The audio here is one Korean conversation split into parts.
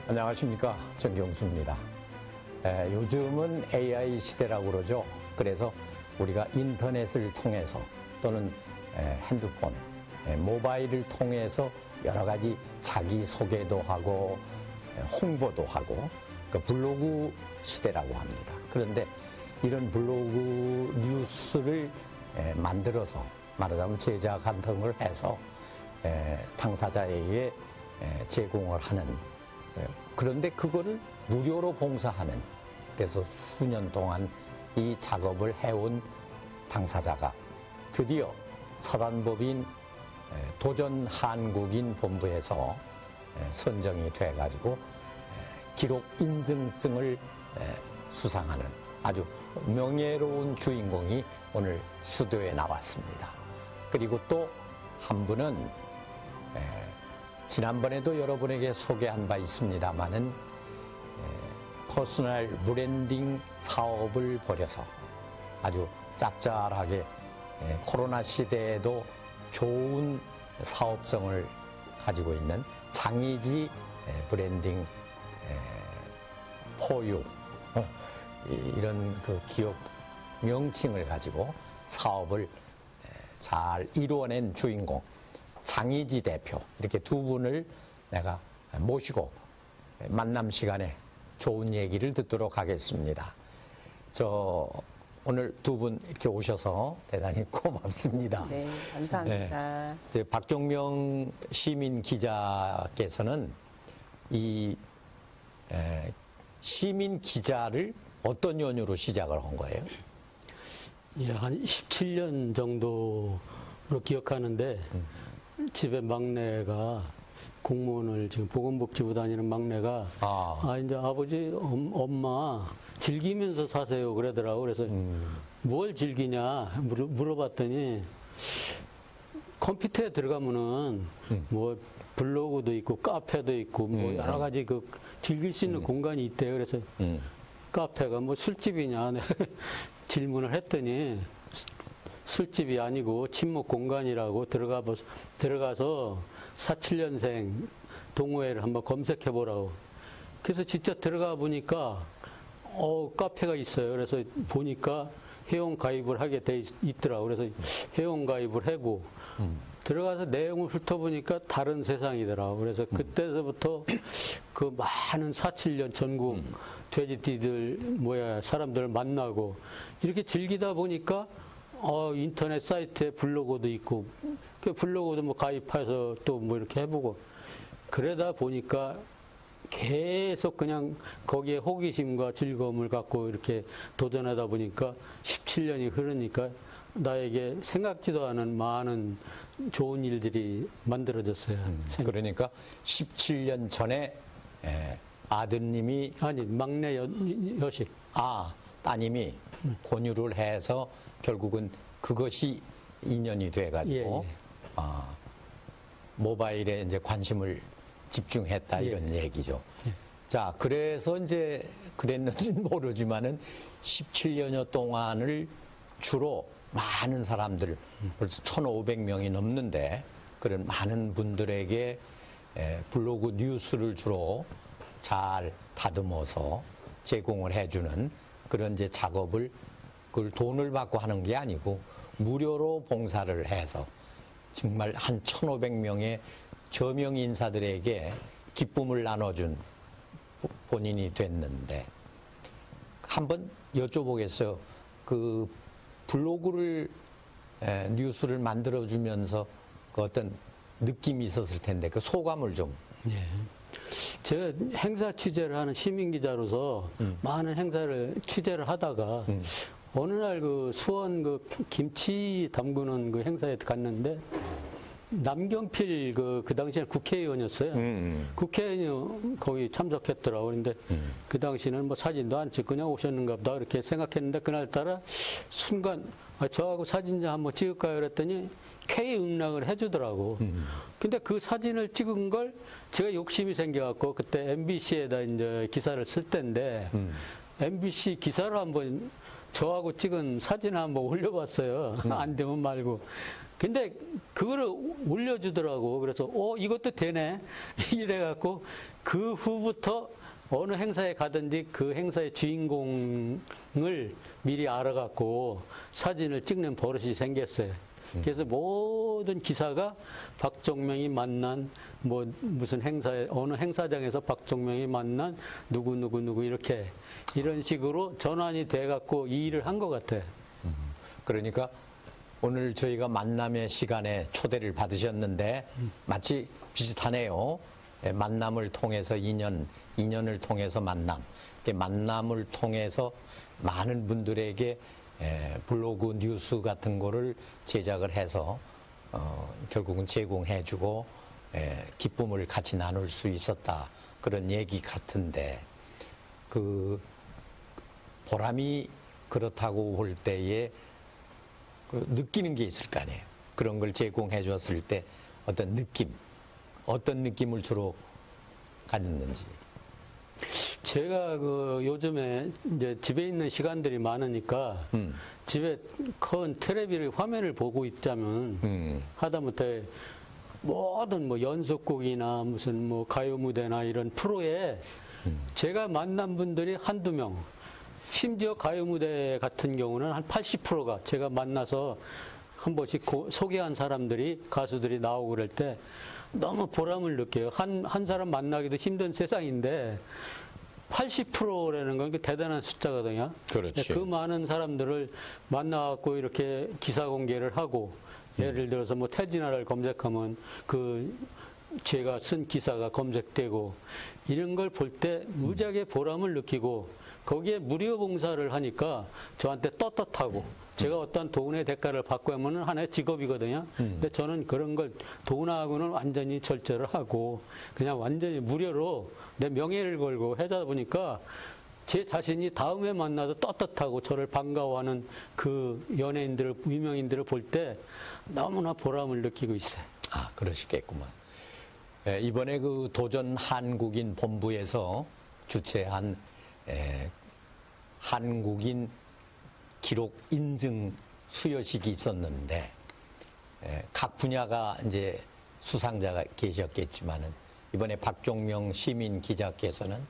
안녕하십니까, 정경수입니다. 요즘은 AI 시대라고 그러죠. 그래서 우리가 인터넷을 통해서 또는 핸드폰, 모바일을 통해서 여러 가지 자기소개도 하고 홍보도 하고 그 블로그 시대라고 합니다. 그런데 이런 블로그 뉴스를 만들어서 말하자면 제작 같은 걸 해서 당사자에게 제공을 하는, 그런데 그거를 무료로 봉사하는, 그래서 수년 동안 이 작업을 해온 당사자가 드디어 사단법인 도전 한국인 본부에서 선정이 돼가지고 기록 인증증을 수상하는 아주 명예로운 주인공이 오늘 스튜디오에 나왔습니다. 그리고 또 한 분은 지난번에도 여러분에게 소개한 바 있습니다마는 퍼스널 브랜딩 사업을 벌여서 아주 짭짤하게 코로나 시대에도 좋은 사업성을 가지고 있는 장이지 브랜딩 포유, 이런 그 기업 명칭을 가지고 사업을 잘 이루어낸 주인공 장이지 대표, 이렇게 두 분을 내가 모시고 만남 시간에 좋은 얘기를 듣도록 하겠습니다. 오늘 두 분 이렇게 오셔서 대단히 고맙습니다. 네, 감사합니다. 박종명 시민 기자께서는 이 시민 기자를 어떤 연유로 시작을 한 거예요? 예, 한 17년 정도로 기억하는데, 집에 막내가 공무원을 지금 보건복지부 다니는 막내가 이제 아버지, 엄마 즐기면서 사세요 그러더라고. 그래서 뭘 즐기냐 물어봤더니 컴퓨터에 들어가면은 뭐 블로그도 있고 카페도 있고 뭐 여러 가지 그 즐길 수 있는 공간이 있대요. 그래서 카페가 뭐 술집이냐 질문을 했더니 술집이 아니고 친목 공간이라고 들어가서 47년생 동호회를 한번 검색해 보라고. 그래서 진짜 들어가 보니까 카페가 있어요. 그래서 보니까 회원 가입을 하게 돼 있더라고. 그래서 회원 가입을 하고 들어가서 내용을 훑어보니까 다른 세상이더라고. 그래서 그때서부터 그 많은 47년 전국 돼지띠들 사람들 만나고 이렇게 즐기다 보니까 인터넷 사이트에 블로그도 있고, 그 블로그도 뭐 가입해서 또 뭐 이렇게 해보고, 그러다 보니까 계속 그냥 거기에 호기심과 즐거움을 갖고 이렇게 도전하다 보니까 17년이 흐르니까 나에게 생각지도 않은 많은 좋은 일들이 만들어졌어요. 그러니까 17년 전에 아드님이, 아니, 막내 여식. 따님이 권유를 해서 결국은 그것이 인연이 돼가지고, 모바일에 이제 관심을 집중했다, 이런 얘기죠. 자, 그래서 이제 그랬는지는 모르지만은 17년여 동안을 주로 많은 사람들, 벌써 1,500명이 넘는데, 그런 많은 분들에게 블로그 뉴스를 주로 잘 다듬어서 제공을 해주는 그런 이제 작업을, 그걸 돈을 받고 하는 게 아니고 무료로 봉사를 해서 정말 한 1,500명의 저명 인사들에게 기쁨을 나눠준 본인이 됐는데, 한번 여쭤보겠어요. 그 블로그를, 뉴스를 만들어주면서 그 어떤 느낌이 있었을 텐데 그 소감을 좀. 예. 제가 행사 취재를 하는 시민기자로서 많은 행사를 취재를 하다가 어느 날 그 수원 그 김치 담그는 그 행사에 갔는데, 남경필 그 당시에는 국회의원이었어요. 국회의원이 거기 참석했더라고. 그런데 그 당시에는 뭐 사진도 안 찍고 그냥 오셨는가 보다 그렇게 생각했는데, 그날따라 순간 저하고 사진 좀 한번 찍을까요? 그랬더니 K 응락을 해주더라고. 근데 그 사진을 찍은 걸 제가 욕심이 생겨갖고 그때 MBC에다 이제 기사를 쓸 때인데 MBC 기사를 한번 저하고 찍은 사진 한번 올려봤어요. 안 되면 말고. 근데 그거를 올려주더라고. 그래서 이것도 되네. 이래갖고 그 후부터 어느 행사에 가든지 그 행사의 주인공을 미리 알아갖고 사진을 찍는 버릇이 생겼어요. 그래서 모든 기사가 박종명이 만난 뭐 무슨 행사에 어느 행사장에서 박종명이 만난 누구 이렇게 이런 식으로 전환이 돼갖고 이 일을 한 것 같아요. 그러니까 오늘 저희가 만남의 시간에 초대를 받으셨는데 마치 비슷하네요. 만남을 통해서 인연을 통해서 만남. 만남을 통해서 많은 분들에게 블로그 뉴스 같은 거를 제작을 해서 결국은 제공해주고 기쁨을 같이 나눌 수 있었다. 그런 얘기 같은데 그 보람이 그렇다고 볼 때에 느끼는 게 있을 거 아니에요. 그런 걸 제공해 줬을 때 어떤 느낌을 주로 갖는지. 제가 그 요즘에 이제 집에 있는 시간들이 많으니까 집에 큰 텔레비를 화면을 보고 있자면 하다못해 모든 뭐 연속곡이나 무슨 뭐 가요 무대나 이런 프로에 제가 만난 분들이 한두 명, 심지어 가요 무대 같은 경우는 한 80%가 제가 만나서 한 번씩 소개한 사람들이 가수들이 나오고 그럴 때 너무 보람을 느껴요. 한 사람 만나기도 힘든 세상인데 80%라는 건 대단한 숫자거든요. 그렇지. 그 많은 사람들을 만나갖고 이렇게 기사 공개를 하고 예를 들어서 뭐 태진아를 검색하면 그 제가 쓴 기사가 검색되고 이런 걸 볼 때 무지하게 보람을 느끼고 거기에 무료 봉사를 하니까 저한테 떳떳하고 제가 어떤 돈의 대가를 받고 하면 하나의 직업이거든요. 근데 저는 그런 걸 돈하고는 완전히 절제를 하고 그냥 완전히 무료로 내 명예를 걸고 하다 보니까 제 자신이 다음에 만나도 떳떳하고 저를 반가워하는 그 연예인들을, 유명인들을 볼 때 너무나 보람을 느끼고 있어요. 아, 그러시겠구만. 이번에 그 도전 한국인 본부에서 주최한 한국인 기록 인증 수여식이 있었는데 각 분야가 이제 수상자가 계셨겠지만은 이번에 박종명 시민 기자께서는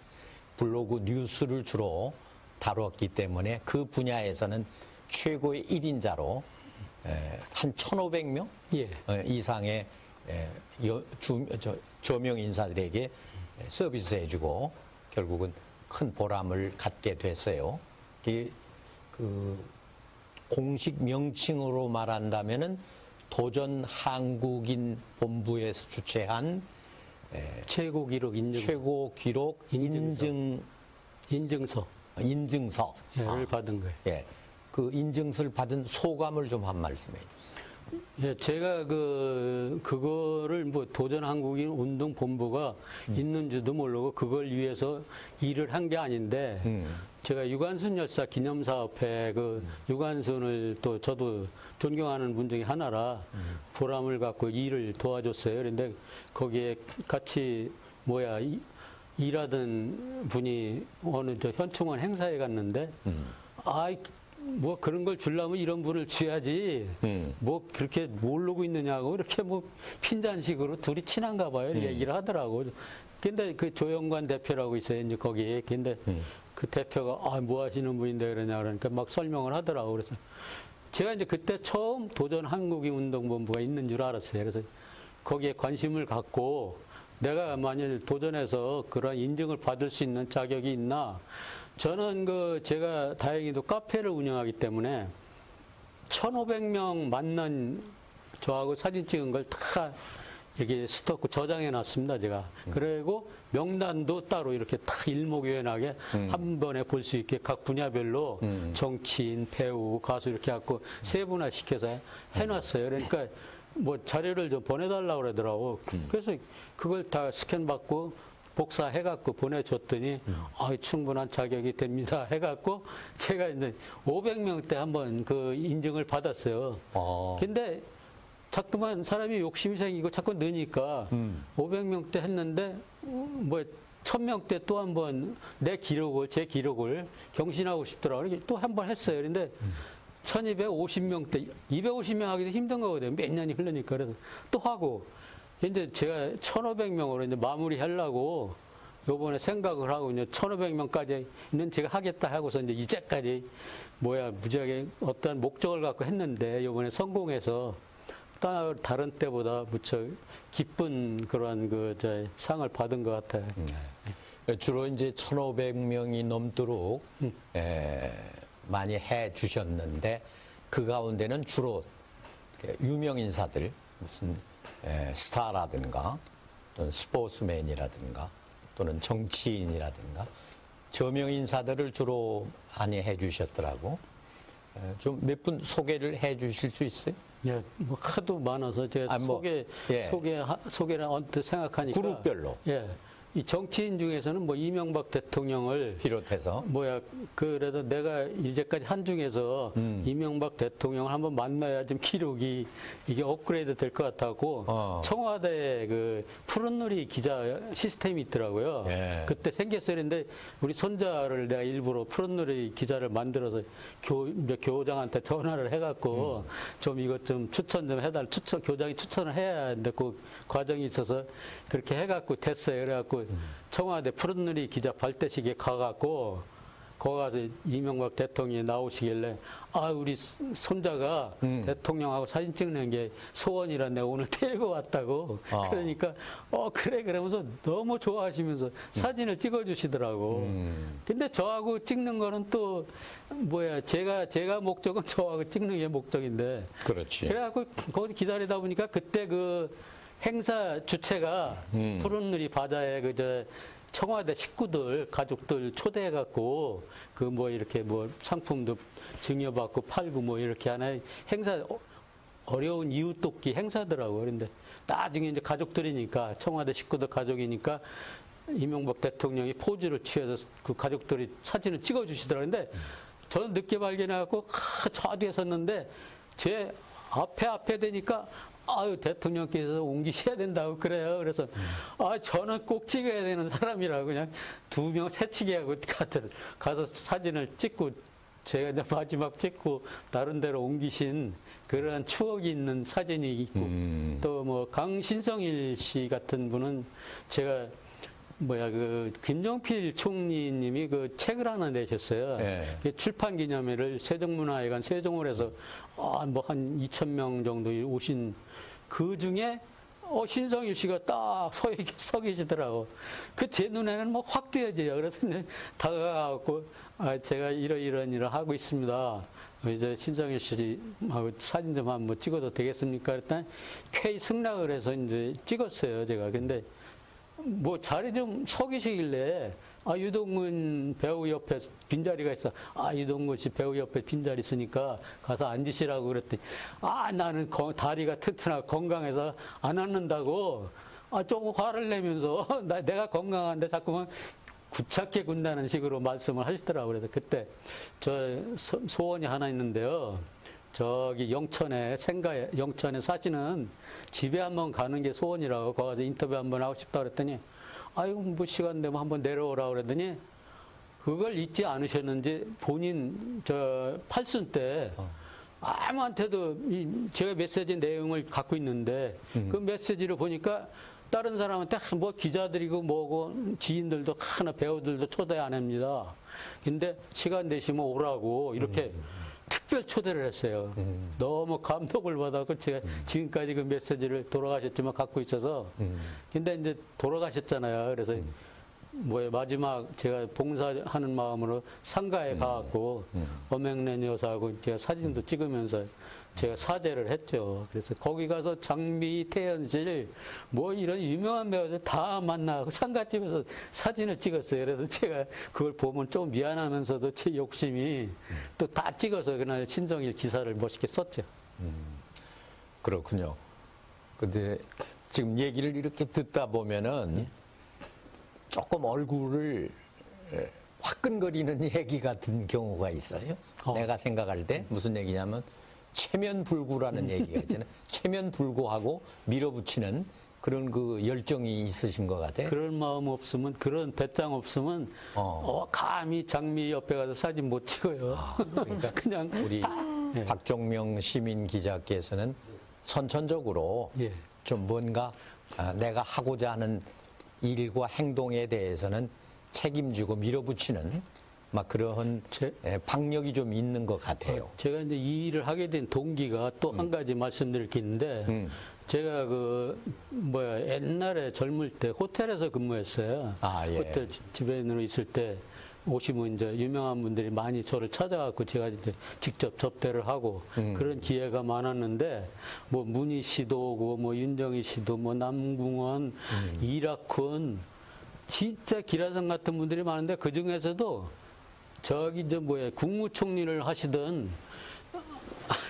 블로그 뉴스를 주로 다뤘기 때문에 그 분야에서는 최고의 1인자로 한 1,500명 예. 이상의 저명 인사들에게 서비스해주고 결국은 큰 보람을 갖게 됐어요. 그 공식 명칭으로 말한다면은 도전 한국인 본부에서 주최한 최고 기록 인증 최고 기록 인증서를 받은 거예요. 예, 그 인증서를 받은 소감을 좀 한 말씀해 주세요. 예, 제가 그거를 뭐 도전 한국인 운동 본부가 있는 줄도 모르고 그걸 위해서 일을 한 게 아닌데 제가 유관순 열사 기념사업회 그 유관순을 또 저도 존경하는 분 중에 하나라 보람을 갖고 일을 도와줬어요. 그런데 거기에 같이 일하던 분이 어느 저 현충원 행사에 갔는데 뭐 그런 걸 주려면 이런 분을 줘야지 뭐 그렇게 모르고 있느냐고 이렇게 뭐 핀잔식으로 둘이 친한가 봐요. 이렇게 얘기를 하더라고. 근데 그 조영관 대표라고 있어요. 이제 거기에. 근데 그 대표가 뭐 하시는 분인데 그러니까 막 설명을 하더라고. 그래서 제가 이제 그때 처음 도전 한국인 운동본부가 있는 줄 알았어요. 그래서 거기에 관심을 갖고 내가 만일 도전해서 그런 인증을 받을 수 있는 자격이 있나? 저는 제가 다행히도 카페를 운영하기 때문에 1,500명 만난 저하고 사진 찍은 걸 다 이렇게 스토커 저장해 놨습니다, 제가. 그리고 명단도 따로 이렇게 다 일목요연하게 한 번에 볼 수 있게 각 분야별로 정치인, 배우, 가수 이렇게 갖고 세분화 시켜서 해놨어요. 그러니까 뭐 자료를 좀 보내달라고 그러더라고. 그래서 그걸 다 스캔받고 복사해갖고 보내줬더니 충분한 자격이 됩니다 해갖고 제가 이제 500명 때 한번 그 인증을 받았어요. 근데 자꾸만 사람이 욕심이 생기고 자꾸 느니까 500명 때 했는데 뭐 1000명 때 또 한 번 제 기록을 경신하고 싶더라고요. 또 한 번 했어요. 그런데 1250명 때 250명 하기도 힘든 거거든요. 몇 년이 흐르니까. 그래서 또 하고 이제 제가 1500명으로 이제 마무리 하려고 요번에 생각을 하고 이제 1500명까지는 제가 하겠다 하고서 이제 이제까지 무지하게 어떤 목적을 갖고 했는데 요번에 성공해서 다른 때보다 무척 기쁜 그러한 상을 받은 것 같아요. 주로 이제 1,500명이 넘도록 많이 해 주셨는데 그 가운데는 주로 유명 인사들 무슨 스타라든가 또는 스포츠맨이라든가 또는 정치인이라든가 저명 인사들을 주로 많이 해 주셨더라고. 좀 몇 분 소개를 해 주실 수 있어요? 예, 하도 많아서 제가 소개를 언뜻 생각하니까 그룹별로. 예. 이 정치인 중에서는 이명박 대통령을 비롯해서 그래도 내가 이제까지 한 중에서 이명박 대통령을 한번 만나야 좀 기록이 이게 업그레이드 될 것 같았고 청와대 푸른누리 기자 시스템이 있더라고요. 예. 그때 생겼어요. 그런데 우리 손자를 내가 일부러 푸른누리 기자를 만들어서 교장한테 전화를 해갖고 좀 이것 좀 추천 좀 해달 교장이 추천을 해야 하는데 그 과정이 있어서 그렇게 해갖고 됐어요. 그래갖고 청와대 푸른누리 기자 발대식에 가갖고 거기 가서 이명박 대통령이 나오시길래 우리 손자가 대통령하고 사진 찍는 게 소원이라 내가 오늘 데리고 왔다고 그러니까 그래 그러면서 너무 좋아하시면서 사진을 찍어주시더라고. 근데 저하고 찍는 거는 또 제가 목적은 저하고 찍는 게 목적인데 그렇지. 그래갖고 거기 기다리다 보니까 그때 행사 주체가 푸른누리 바자에 청와대 식구들, 가족들 초대해갖고 이렇게 상품도 증여받고 팔고 이렇게 하는 행사 어려운 이웃 돕기 행사더라고. 그런데 나중에 이제 가족들이니까 청와대 식구들 가족이니까 이명박 대통령이 포즈를 취해서 그 가족들이 사진을 찍어주시더라고요. 근데 저는 늦게 발견해갖고 저 뒤에 섰는데 제 앞에 되니까 대통령께서 옮기셔야 된다고 그래요. 그래서 저는 꼭 찍어야 되는 사람이라고 그냥 2명 새치기 하고 가서 사진을 찍고 제가 이제 마지막 찍고 다른 데로 옮기신 그런 추억이 있는 사진이 있고 또 강신성일 씨 같은 분은 제가 김정필 총리님이 책을 하나 내셨어요. 네. 출판 기념회를 세종문화회관 세종을 해서 한 2,000명 정도 오신 그 중에 신성일 씨가 딱 서 계시더라고. 제 눈에는 확 띄어져요. 그래서 다가가고 제가 이런 일을 하고 있습니다. 이제 신성일 씨하고 사진 좀 한번 찍어도 되겠습니까? 그랬더니 K 승낙을 해서 이제 찍었어요. 제가. 근데 자리 좀 서 계시길래 유동근 배우 옆에 빈자리가 있어. 유동근 씨 배우 옆에 빈자리 있으니까 가서 앉으시라고 그랬더니 나는 다리가 튼튼하고 건강해서 안 앉는다고 조금 화를 내면서 내가 건강한데 자꾸만 구차게 군다는 식으로 말씀을 하시더라고요. 그래서 그때 저 소원이 하나 있는데요. 저기 영천에 사시는 집에 한번 가는 게 소원이라고 거기 가서 인터뷰 한번 하고 싶다 그랬더니 시간 되면 한번 내려오라 그랬더니 그걸 잊지 않으셨는지 본인 팔순 때 아무한테도 제가 메시지 내용을 갖고 있는데 그 메시지를 보니까 다른 사람한테 기자들이고 뭐고 지인들도 하나 배우들도 초대 안 합니다. 근데 시간 되시면 오라고 이렇게 특별 초대를 했어요. 너무 감동을 받았고 제가 지금까지 그 메시지를 돌아가셨지만 갖고 있어서 근데 이제 돌아가셨잖아요. 그래서 마지막 제가 봉사하는 마음으로 상가에 가갖고 엄앵란 여사하고 제가 사진도 찍으면서 제가 사죄를 했죠. 그래서 거기 가서 장미, 태연실 이런 유명한 배우들 다 만나고 상가집에서 사진을 찍었어요. 그래서 제가 그걸 보면 좀 미안하면서도 제 욕심이 또 다 찍어서 그날 신성일 기사를 멋있게 썼죠. 그렇군요. 근데 지금 얘기를 이렇게 듣다 보면은 조금 얼굴을 화끈거리는 얘기 같은 경우가 있어요. 내가 생각할 때 무슨 얘기냐면 체면불구라는 얘기가 있잖아요. 체면불구하고 밀어붙이는 그런 그 열정이 있으신 것 같아요. 그런 마음 없으면, 그런 배짱 없으면, 감히 장미 옆에 가서 사진 못 찍어요. 그러니까 그냥 우리 예. 박종명 시민 기자께서는 선천적으로 예. 좀 뭔가 내가 하고자 하는 일과 행동에 대해서는 책임지고 밀어붙이는 막 그런 박력이 좀 있는 것 같아요. 제가 이제 이 일을 하게 된 동기가 또 한 가지 말씀드릴 게 있는데, 제가 옛날에 젊을 때 호텔에서 근무했어요. 예. 호텔 집에는 있을 때 오시면 이제 유명한 분들이 많이 저를 찾아갖고 제가 이제 직접 접대를 하고 그런 기회가 많았는데, 뭐 문희 씨도 오고, 뭐 윤정희 씨도, 뭐 남궁원, 이락훈, 진짜 기라성 같은 분들이 많은데 그 중에서도 저기 국무총리를 하시던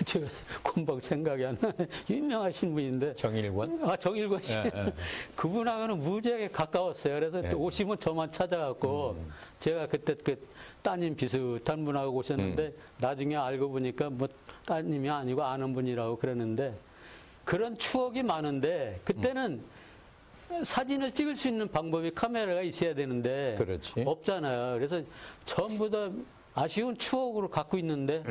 제가 금방 생각이 안 나네. 유명하신 분인데. 정일권? 정일권 씨. 예. 그분하고는 무지하게 가까웠어요. 그래서 오시면 저만 찾아갖고 제가 그때 그 따님 비슷한 분하고 오셨는데 나중에 알고 보니까 뭐 따님이 아니고 아는 분이라고 그러는데 그런 추억이 많은데 그때는 사진을 찍을 수 있는 방법이 카메라가 있어야 되는데 그렇지. 없잖아요. 그래서 전부 다 아쉬운 추억으로 갖고 있는데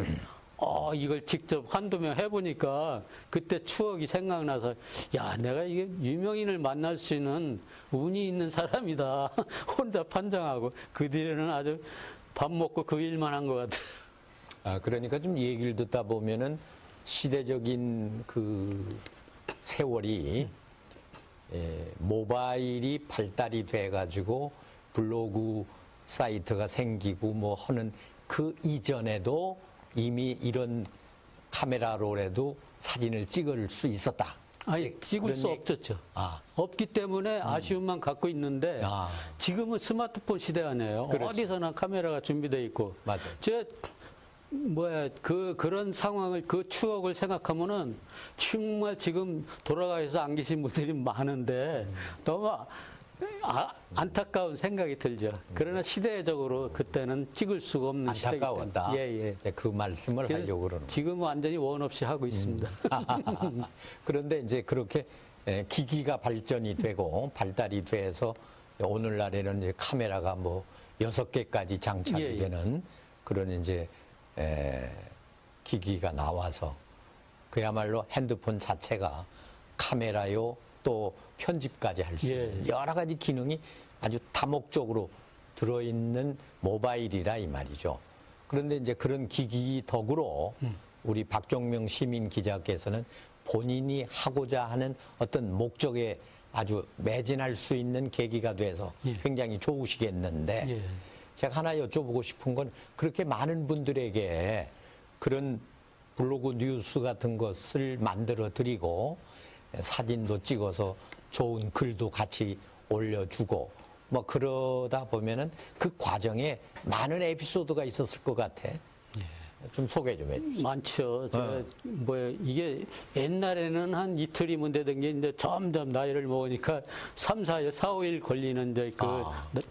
이걸 직접 한두 명 해보니까 그때 추억이 생각나서 야, 내가 이게 유명인을 만날 수 있는 운이 있는 사람이다. 혼자 판정하고 그 뒤에는 아주 밥 먹고 그 일만 한 것 같아요. 그러니까 좀 얘기를 듣다 보면은 시대적인 그 세월이 모바일이 발달이 돼가지고 블로그 사이트가 생기고 뭐 하는 그 이전에도 이미 이런 카메라로라도 사진을 찍을 수 있었다. 아니, 찍을 수 없었죠. 없기 때문에 아쉬움만 갖고 있는데 지금은 스마트폰 시대 아니에요. 그렇죠. 어디서나 카메라가 준비되어 있고. 맞아요. 제가 그런 상황을, 그 추억을 생각하면은 정말 지금 돌아가셔서 안 계신 분들이 많은데 너무 안타까운 생각이 들죠. 그러나 시대적으로 그때는 찍을 수가 없는 시대이기 때문에. 안타까웠다. 예. 그 말씀을 하려고 그러는 거예요. 지금은 완전히 원 없이 하고 있습니다. 그런데 이제 그렇게 기기가 발전이 되고 발달이 돼서 오늘날에는 이제 카메라가 뭐 6개까지 장착이 예. 되는 그런 이제 기기가 나와서 그야말로 핸드폰 자체가 카메라요 또 편집까지 할 수 있는 여러 가지 기능이 아주 다목적으로 들어있는 모바일이라 이 말이죠. 그런데 이제 그런 기기 덕으로 우리 박종명 시민 기자께서는 본인이 하고자 하는 어떤 목적에 아주 매진할 수 있는 계기가 돼서 굉장히 좋으시겠는데 제가 하나 여쭤보고 싶은 건 그렇게 많은 분들에게 그런 블로그 뉴스 같은 것을 만들어 드리고 사진도 찍어서 좋은 글도 같이 올려주고 뭐 그러다 보면은 그 과정에 많은 에피소드가 있었을 것 같아. 좀 소개 좀 해주세요. 많죠. 제가 이게 옛날에는 한 이틀이면 되던 게 이제 점점 나이를 먹으니까 3, 4일, 4, 5일 걸리는 이제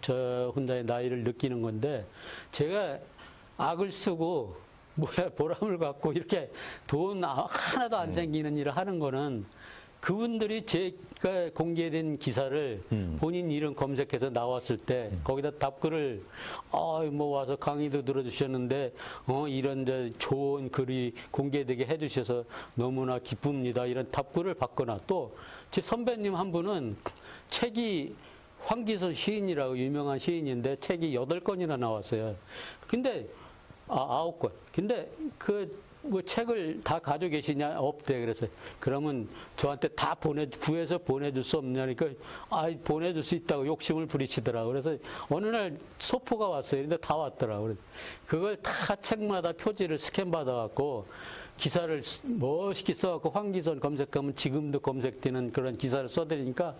저 혼자의 나이를 느끼는 건데 제가 악을 쓰고 보람을 갖고 이렇게 돈 하나도 안 생기는 일을 하는 거는 그분들이 제가 공개된 기사를 본인 이름 검색해서 나왔을 때 거기다 답글을 와서 강의도 들어주셨는데 이런 좋은 글이 공개되게 해주셔서 너무나 기쁩니다. 이런 답글을 받거나 또 제 선배님 한 분은 책이 황기선 시인이라고 유명한 시인인데 책이 8권이나 나왔어요. 근데 9권. 근데 책을 다 가지고 계시냐? 없대. 그래서 그러면 저한테 다 구해서 보내줄 수 없냐니까 보내줄 수 있다고 욕심을 부리시더라고요. 그래서 어느 날 소포가 왔어요. 근데 다 왔더라고요. 그걸 다 책마다 표지를 스캔 받아갖고 기사를 멋있게 써갖고 황기선 검색하면 지금도 검색되는 그런 기사를 써드리니까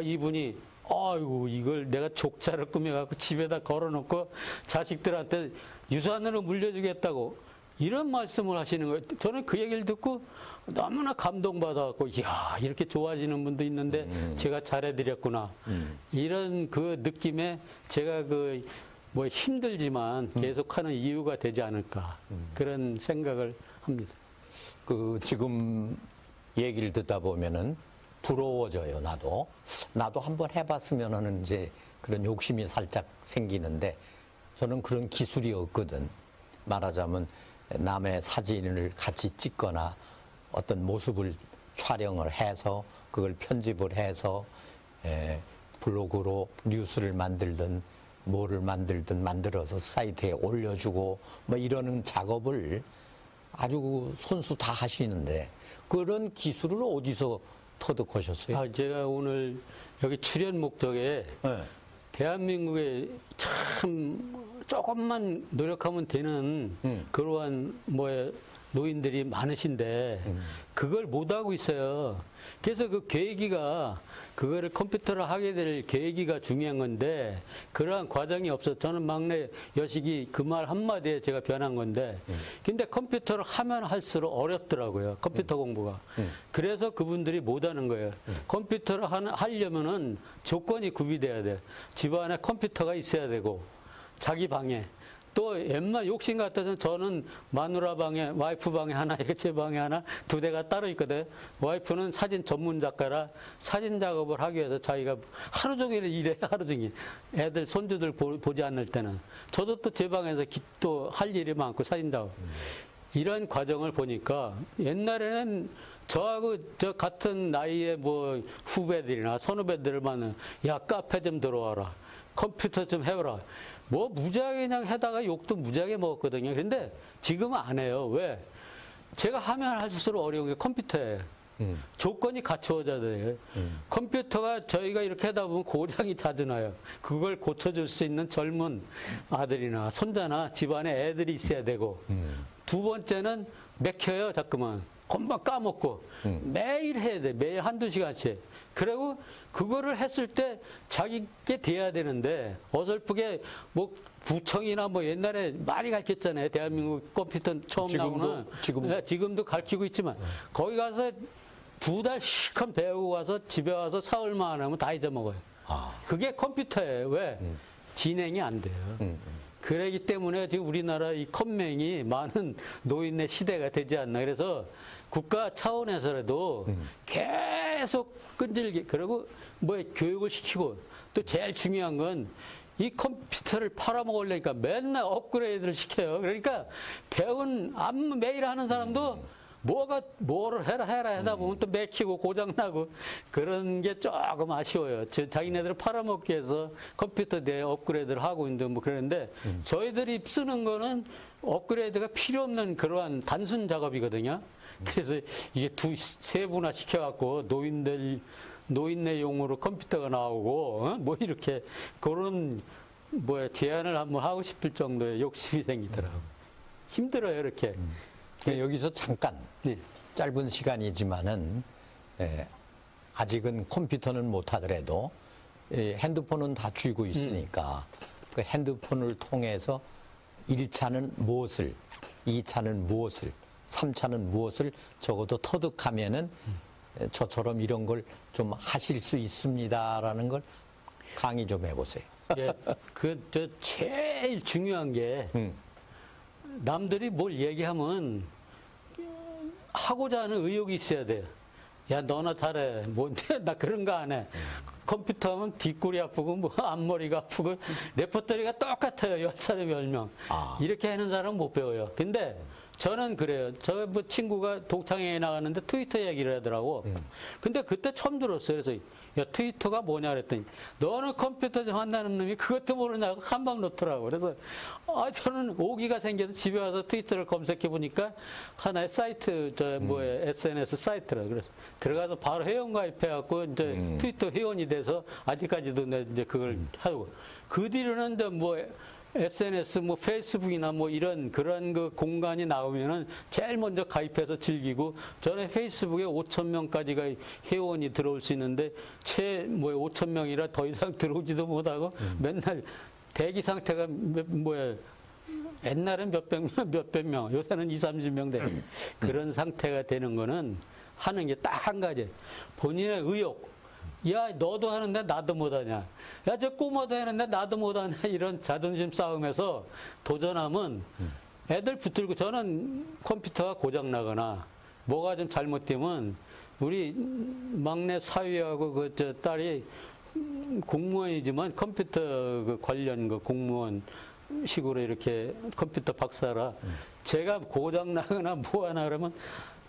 이분이 아이고 이걸 내가 족자를 꾸며갖고 집에다 걸어놓고 자식들한테 유산으로 물려주겠다고 이런 말씀을 하시는 거예요. 저는 그 얘기를 듣고 너무나 감동받아갖고 이야 이렇게 좋아하시는 분도 있는데 제가 잘해드렸구나. 이런 그 느낌에 제가 힘들지만 계속하는 이유가 되지 않을까. 그런 생각을 합니다. 지금 얘기를 듣다 보면은 부러워져요, 나도 한번 해봤으면 하는 이제 그런 욕심이 살짝 생기는데 저는 그런 기술이 없거든. 말하자면 남의 사진을 같이 찍거나 어떤 모습을 촬영을 해서 그걸 편집을 해서 블로그로 뉴스를 만들든 뭐를 만들든 만들어서 사이트에 올려주고 뭐 이러는 작업을 아주 손수 다 하시는데 그런 기술을 어디서 터득하셨어요? 아, 제가 오늘 여기 출연 목적에 네. 대한민국에 참 조금만 노력하면 되는 그러한 노인들이 많으신데 그걸 못하고 있어요. 그래서 그 계기가 그거를 컴퓨터로 하게 될 계기가 중요한 건데 그러한 과정이 없어. 저는 막내 여식이 그 말 한마디에 제가 변한 건데 근데 컴퓨터를 하면 할수록 어렵더라고요. 컴퓨터 공부가. 그래서 그분들이 못하는 거예요. 컴퓨터를 하려면은 조건이 구비돼야 돼. 집안에 컴퓨터가 있어야 되고 자기 방에 또 웬만 욕심 같아서 저는 마누라 방에 와이프 방에 하나 제 방에 하나 두 대가 따로 있거든. 와이프는 사진 전문 작가라 사진 작업을 하기 위해서 자기가 하루 종일 일해. 하루 종일 애들 손주들 보지 않을 때는 저도 또 제 방에서 또 할 일이 많고 사진 작업 이런 과정을 보니까 옛날에는 저하고 저 같은 나이의 뭐 후배들이나 선후배들을 만나 야 카페 좀 들어와라 컴퓨터 좀 해보라 뭐 무지하게 그냥 하다가 욕도 무지하게 먹었거든요. 그런데 지금은 안 해요. 왜? 제가 하면 할수록 어려운 게 컴퓨터예요. 조건이 갖추어져야 돼요. 컴퓨터가 저희가 이렇게 하다 보면 고장이 자주 나요. 그걸 고쳐줄 수 있는 젊은 아들이나 손자나 집안에 애들이 있어야 되고 두 번째는 맥혀요. 자꾸만. 금방 까먹고 매일 해야 돼. 매일 한두 시간씩. 그리고 그거를 했을 때 자기게 돼야 되는데 어설프게 뭐 구청이나 뭐 옛날에 많이 가르쳤잖아요. 대한민국 컴퓨터 처음 나오는 지금도 가르치고 있지만 거기 가서 두 달 실컷 배우고 와서 집에 와서 사흘만 하면 다 잊어먹어요. 그게 컴퓨터예요. 왜? 진행이 안 돼요. 그러기 때문에 지금 우리나라 이 컴맹이 많은 노인의 시대가 되지 않나. 그래서 국가 차원에서라도 계속 끈질기 그리고 뭐 교육을 시키고 또 제일 중요한 건 이 컴퓨터를 팔아먹으려니까 맨날 업그레이드를 시켜요. 그러니까 배운 매일 하는 사람도 뭐를 해라 하다 보면 또 맥히고 고장나고 그런 게 조금 아쉬워요. 자기네들을 팔아먹기 위해서 컴퓨터 내 업그레이드를 하고 있는데 뭐 그러는데 저희들이 쓰는 거는 업그레이드가 필요 없는 그러한 단순 작업이거든요. 그래서 이게 세 분화 시켜갖고 노인네 용으로 컴퓨터가 나오고 뭐 이렇게 그런 제안을 한번 하고 싶을 정도의 욕심이 생기더라고요. 힘들어요 이렇게. 여기서 잠깐 짧은 시간이지만은 아직은 컴퓨터는 못하더라도 핸드폰은 다 쥐고 있으니까 그 핸드폰을 통해서 1차는 무엇을, 2차는 무엇을, 3차는 무엇을 적어도 터득하면은 저처럼 이런 걸 좀 하실 수 있습니다라는 걸 강의 좀 해보세요. 예, 제일 중요한 게 남들이 뭘 얘기하면 하고자 하는 의욕이 있어야 돼요. 야, 너나 잘해. 나 그런 거 안 해. 컴퓨터 하면 뒷골이 아프고, 앞머리가 아프고, 레퍼토리가 똑같아요. 10사람 10명. 이렇게 하는 사람은 못 배워요. 근데 저는 그래요. 저 친구가 독창회에 나갔는데 트위터 얘기를 하더라고. 근데 그때 처음 들었어요. 그래서 야, 트위터가 뭐냐 그랬더니 너는 컴퓨터 좀 한다는 놈이 그것도 모르냐고 한방 놓더라고. 그래서 저는 오기가 생겨서 집에 와서 트위터를 검색해 보니까 하나의 사이트 SNS 사이트라. 그래서 들어가서 바로 회원 가입해 갖고 이제 트위터 회원이 돼서 아직까지도 이제 그걸 하고 그 뒤로는 이제 SNS, 페이스북이나 그런 그 공간이 나오면은 제일 먼저 가입해서 즐기고, 전에 페이스북에 5,000명까지가 회원이 들어올 수 있는데, 5,000명이라 더 이상 들어오지도 못하고, 맨날 대기 상태가 옛날엔 몇백 명, 요새는 20-30명 돼. 그런 상태가 되는 거는 하는 게 딱 한 가지. 본인의 의욕. 야, 너도 하는데 나도 못하냐. 야, 저 꼬마도 하는데 나도 못하냐. 이런 자존심 싸움에서 도전하면 애들 붙들고 저는 컴퓨터가 고장나거나 뭐가 좀 잘못되면 우리 막내 사위하고 그 저 딸이 공무원이지만 컴퓨터 그 관련 그 공무원 식으로 이렇게 컴퓨터 박사라 제가 고장 나거나 뭐 하나 그러면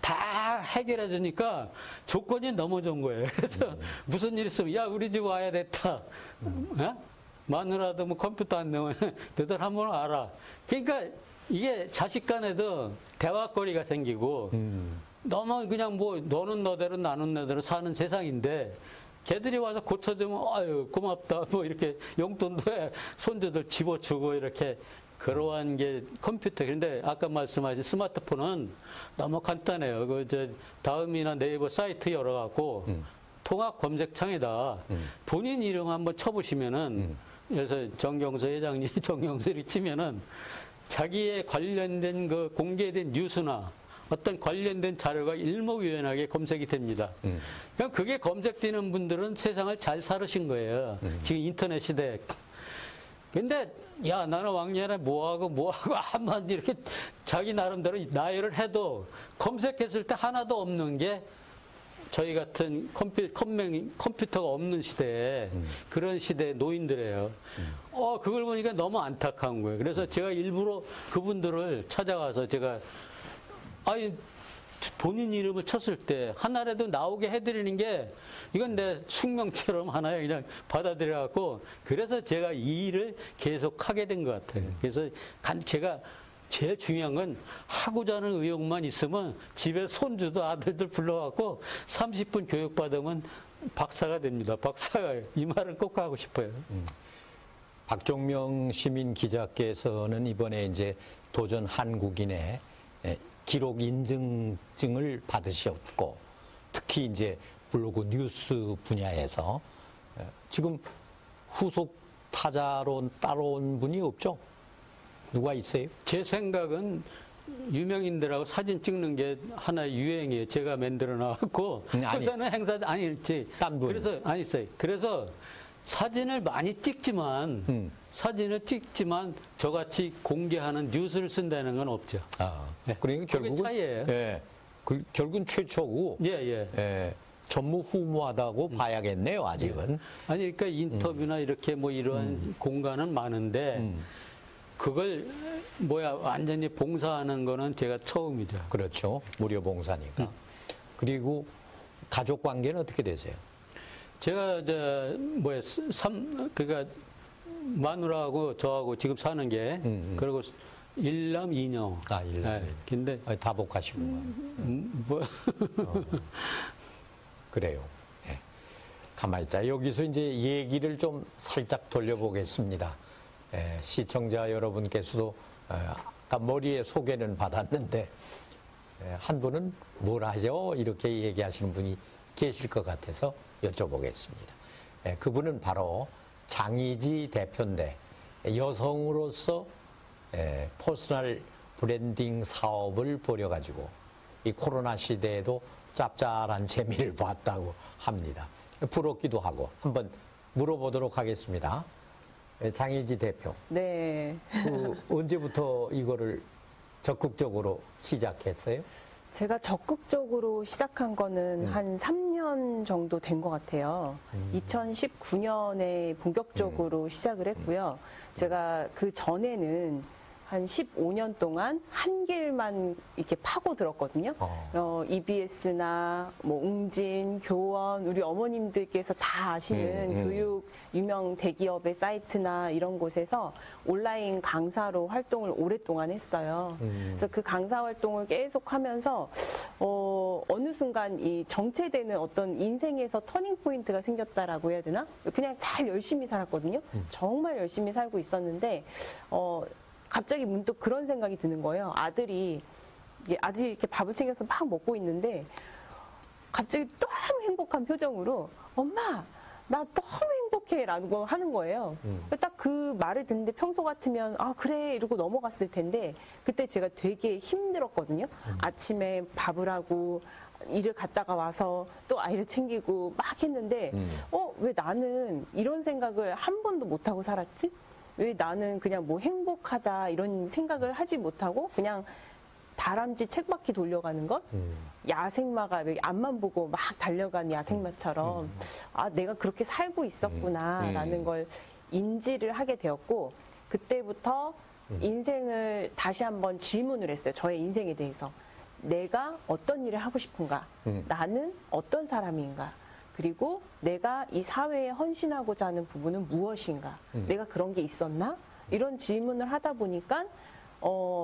다 해결해 주니까 조건이 너무 좋은 거예요. 그래서 무슨 일 있으면 야 우리 집 와야 됐다. 어? 마누라도 뭐 컴퓨터 안 넣으면 너들 한번 알아. 그러니까 이게 자식 간에도 대화거리가 생기고 너무 그냥 뭐 너는 너대로 나는 너대로 사는 세상인데 걔들이 와서 고쳐주면 아유 고맙다 뭐 이렇게 용돈도 손주들 집어주고 이렇게 그러한 게 컴퓨터. 그런데 아까 말씀하신 스마트폰은 너무 간단해요. 그 저 다음이나 네이버 사이트 열어갖고 통합 검색창에다 본인 이름 한번 쳐보시면은 그래서 정경서 회장님 정경서를 치면은 자기의 관련된 그 공개된 뉴스나 어떤 관련된 자료가 일목요연하게 검색이 됩니다. 그냥 그게 검색되는 분들은 세상을 잘 살으신 거예요. 지금 인터넷 시대에. 근데 야 나는 왕년에 뭐하고 한번 이렇게 자기 나름대로 나열을 해도 검색했을 때 하나도 없는 게 저희 같은 컴퓨터가 없는 시대에 그런 시대의 노인들이에요. 그걸 보니까 너무 안타까운 거예요. 그래서 제가 일부러 그분들을 찾아가서 제가 아니 본인 이름을 쳤을 때 하나라도 나오게 해드리는 게 이건 내 숙명처럼 하나에 그냥 받아들여갖고 그래서 제가 이 일을 계속 하게 된 것 같아요. 그래서 제가 제일 중요한 건 하고자 하는 의욕만 있으면 집에 손주도 아들들 불러갖고 30분 교육받으면 박사가 됩니다. 박사가 이 말을 꼭 하고 싶어요. 박종명 시민 기자께서는 이번에 이제 도전 한국인의 기록 인증증을 받으셨고 특히 이제 블로그 뉴스 분야에서 지금 후속 타자로 따라온 분이 없죠? 누가 있어요? 제 생각은 유명인들하고 사진 찍는 게 하나의 유행이에요. 제가 만들어 놔갖고 그래서는 행사 아니지. 딴 분. 그래서 안 있어요. 그래서 사진을 많이 찍지만 저같이 공개하는 뉴스를 쓴다는 건 없죠. 네. 그러니까 결국은 차이예요. 예, 결국은 최초고 전무후무하다고 봐야겠네요. 아직은. 아니 그러니까 인터뷰나 이렇게 뭐 이러한 공간은 많은데 그걸 완전히 봉사하는 거는 제가 처음이죠. 그렇죠. 무료 봉사니까. 그리고 가족 관계는 어떻게 되세요? 제가 그러니까 마누라하고 저하고 지금 사는 게 그리고 일남 이녀. 일남. 네. 근데 다복하시구만. 그래요. 네. 가만히 있자. 여기서 이제 얘기를 좀 살짝 돌려보겠습니다. 시청자 여러분께서도 아까 머리에 소개는 받았는데 한 분은 뭘 하죠? 이렇게 얘기하시는 분이 계실 것 같아서 여쭤보겠습니다. 그분은 바로 장희지 대표인데 여성으로서 퍼스널 브랜딩 사업을 벌여가지고 이 코로나 시대에도 짭짤한 재미를 봤다고 합니다. 부럽기도 하고 한번 물어보도록 하겠습니다. 장희지 대표. 네. 언제부터 이거를 적극적으로 시작했어요? 제가 적극적으로 시작한 거는 한 3년 정도 된 것 같아요. 2019년에 본격적으로 시작을 했고요. 제가 그 전에는 한 15년 동안 한 길만 이렇게 파고 들었거든요. EBS나 뭐 웅진, 교원, 우리 어머님들께서 다 아시는 교육 유명 대기업의 사이트나 이런 곳에서 온라인 강사로 활동을 오랫동안 했어요. 그래서 그 강사 활동을 계속 하면서 어느 순간 이 정체되는 어떤 인생에서 터닝 포인트가 생겼다라고 해야 되나? 그냥 잘 열심히 살았거든요. 정말 열심히 살고 있었는데 갑자기 문득 그런 생각이 드는 거예요. 아들이 이렇게 밥을 챙겨서 막 먹고 있는데 갑자기 너무 행복한 표정으로 엄마 나 너무 행복해 라고 하는 거예요. 딱 그 말을 듣는데 평소 같으면 그래 이러고 넘어갔을 텐데 그때 제가 되게 힘들었거든요. 아침에 밥을 하고 일을 갔다가 와서 또 아이를 챙기고 막 했는데 왜 나는 이런 생각을 한 번도 못하고 살았지? 왜 나는 그냥 뭐 행복하다 이런 생각을 하지 못하고 그냥 다람쥐 책바퀴 돌려가는 것, 야생마가 왜 앞만 보고 막 달려간 야생마처럼 아 내가 그렇게 살고 있었구나라는 걸 인지를 하게 되었고 그때부터 인생을 다시 한번 질문을 했어요. 저의 인생에 대해서 내가 어떤 일을 하고 싶은가, 나는 어떤 사람인가. 그리고 내가 이 사회에 헌신하고자 하는 부분은 무엇인가? 내가 그런 게 있었나? 이런 질문을 하다 보니까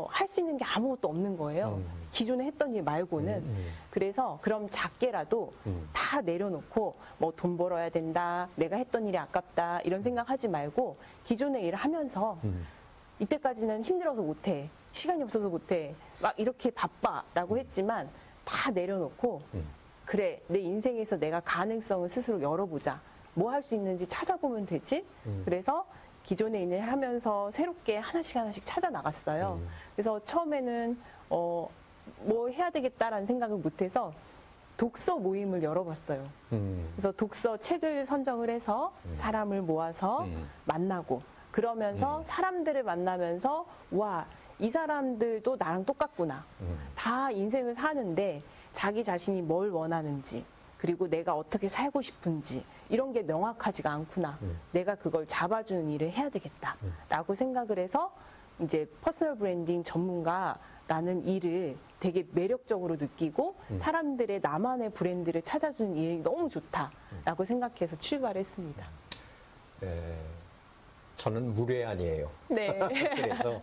할 수 있는 게 아무것도 없는 거예요. 기존에 했던 일 말고는. 그래서 그럼 작게라도 다 내려놓고 뭐 돈 벌어야 된다, 내가 했던 일이 아깝다 이런 생각하지 말고 기존의 일을 하면서 이때까지는 힘들어서 못해, 시간이 없어서 못해, 막 이렇게 바빠라고 했지만 다 내려놓고 그래, 내 인생에서 내가 가능성을 스스로 열어보자. 뭐 할 수 있는지 찾아보면 되지? 그래서 기존의 일을 하면서 새롭게 하나씩 하나씩 찾아 나갔어요. 그래서 처음에는 뭘 해야 되겠다라는 생각을 못해서 독서 모임을 열어봤어요. 그래서 독서 책을 선정을 해서 사람을 모아서 만나고 그러면서 사람들을 만나면서 와, 이 사람들도 나랑 똑같구나. 다 인생을 사는데 자기 자신이 뭘 원하는지 그리고 내가 어떻게 살고 싶은지 이런 게 명확하지가 않구나. 내가 그걸 잡아주는 일을 해야 되겠다라고 생각을 해서 이제 퍼스널 브랜딩 전문가라는 일을 되게 매력적으로 느끼고 사람들의 나만의 브랜드를 찾아주는 일이 너무 좋다라고 생각해서 출발했습니다. 저는 무례한이에요. 네. 그래서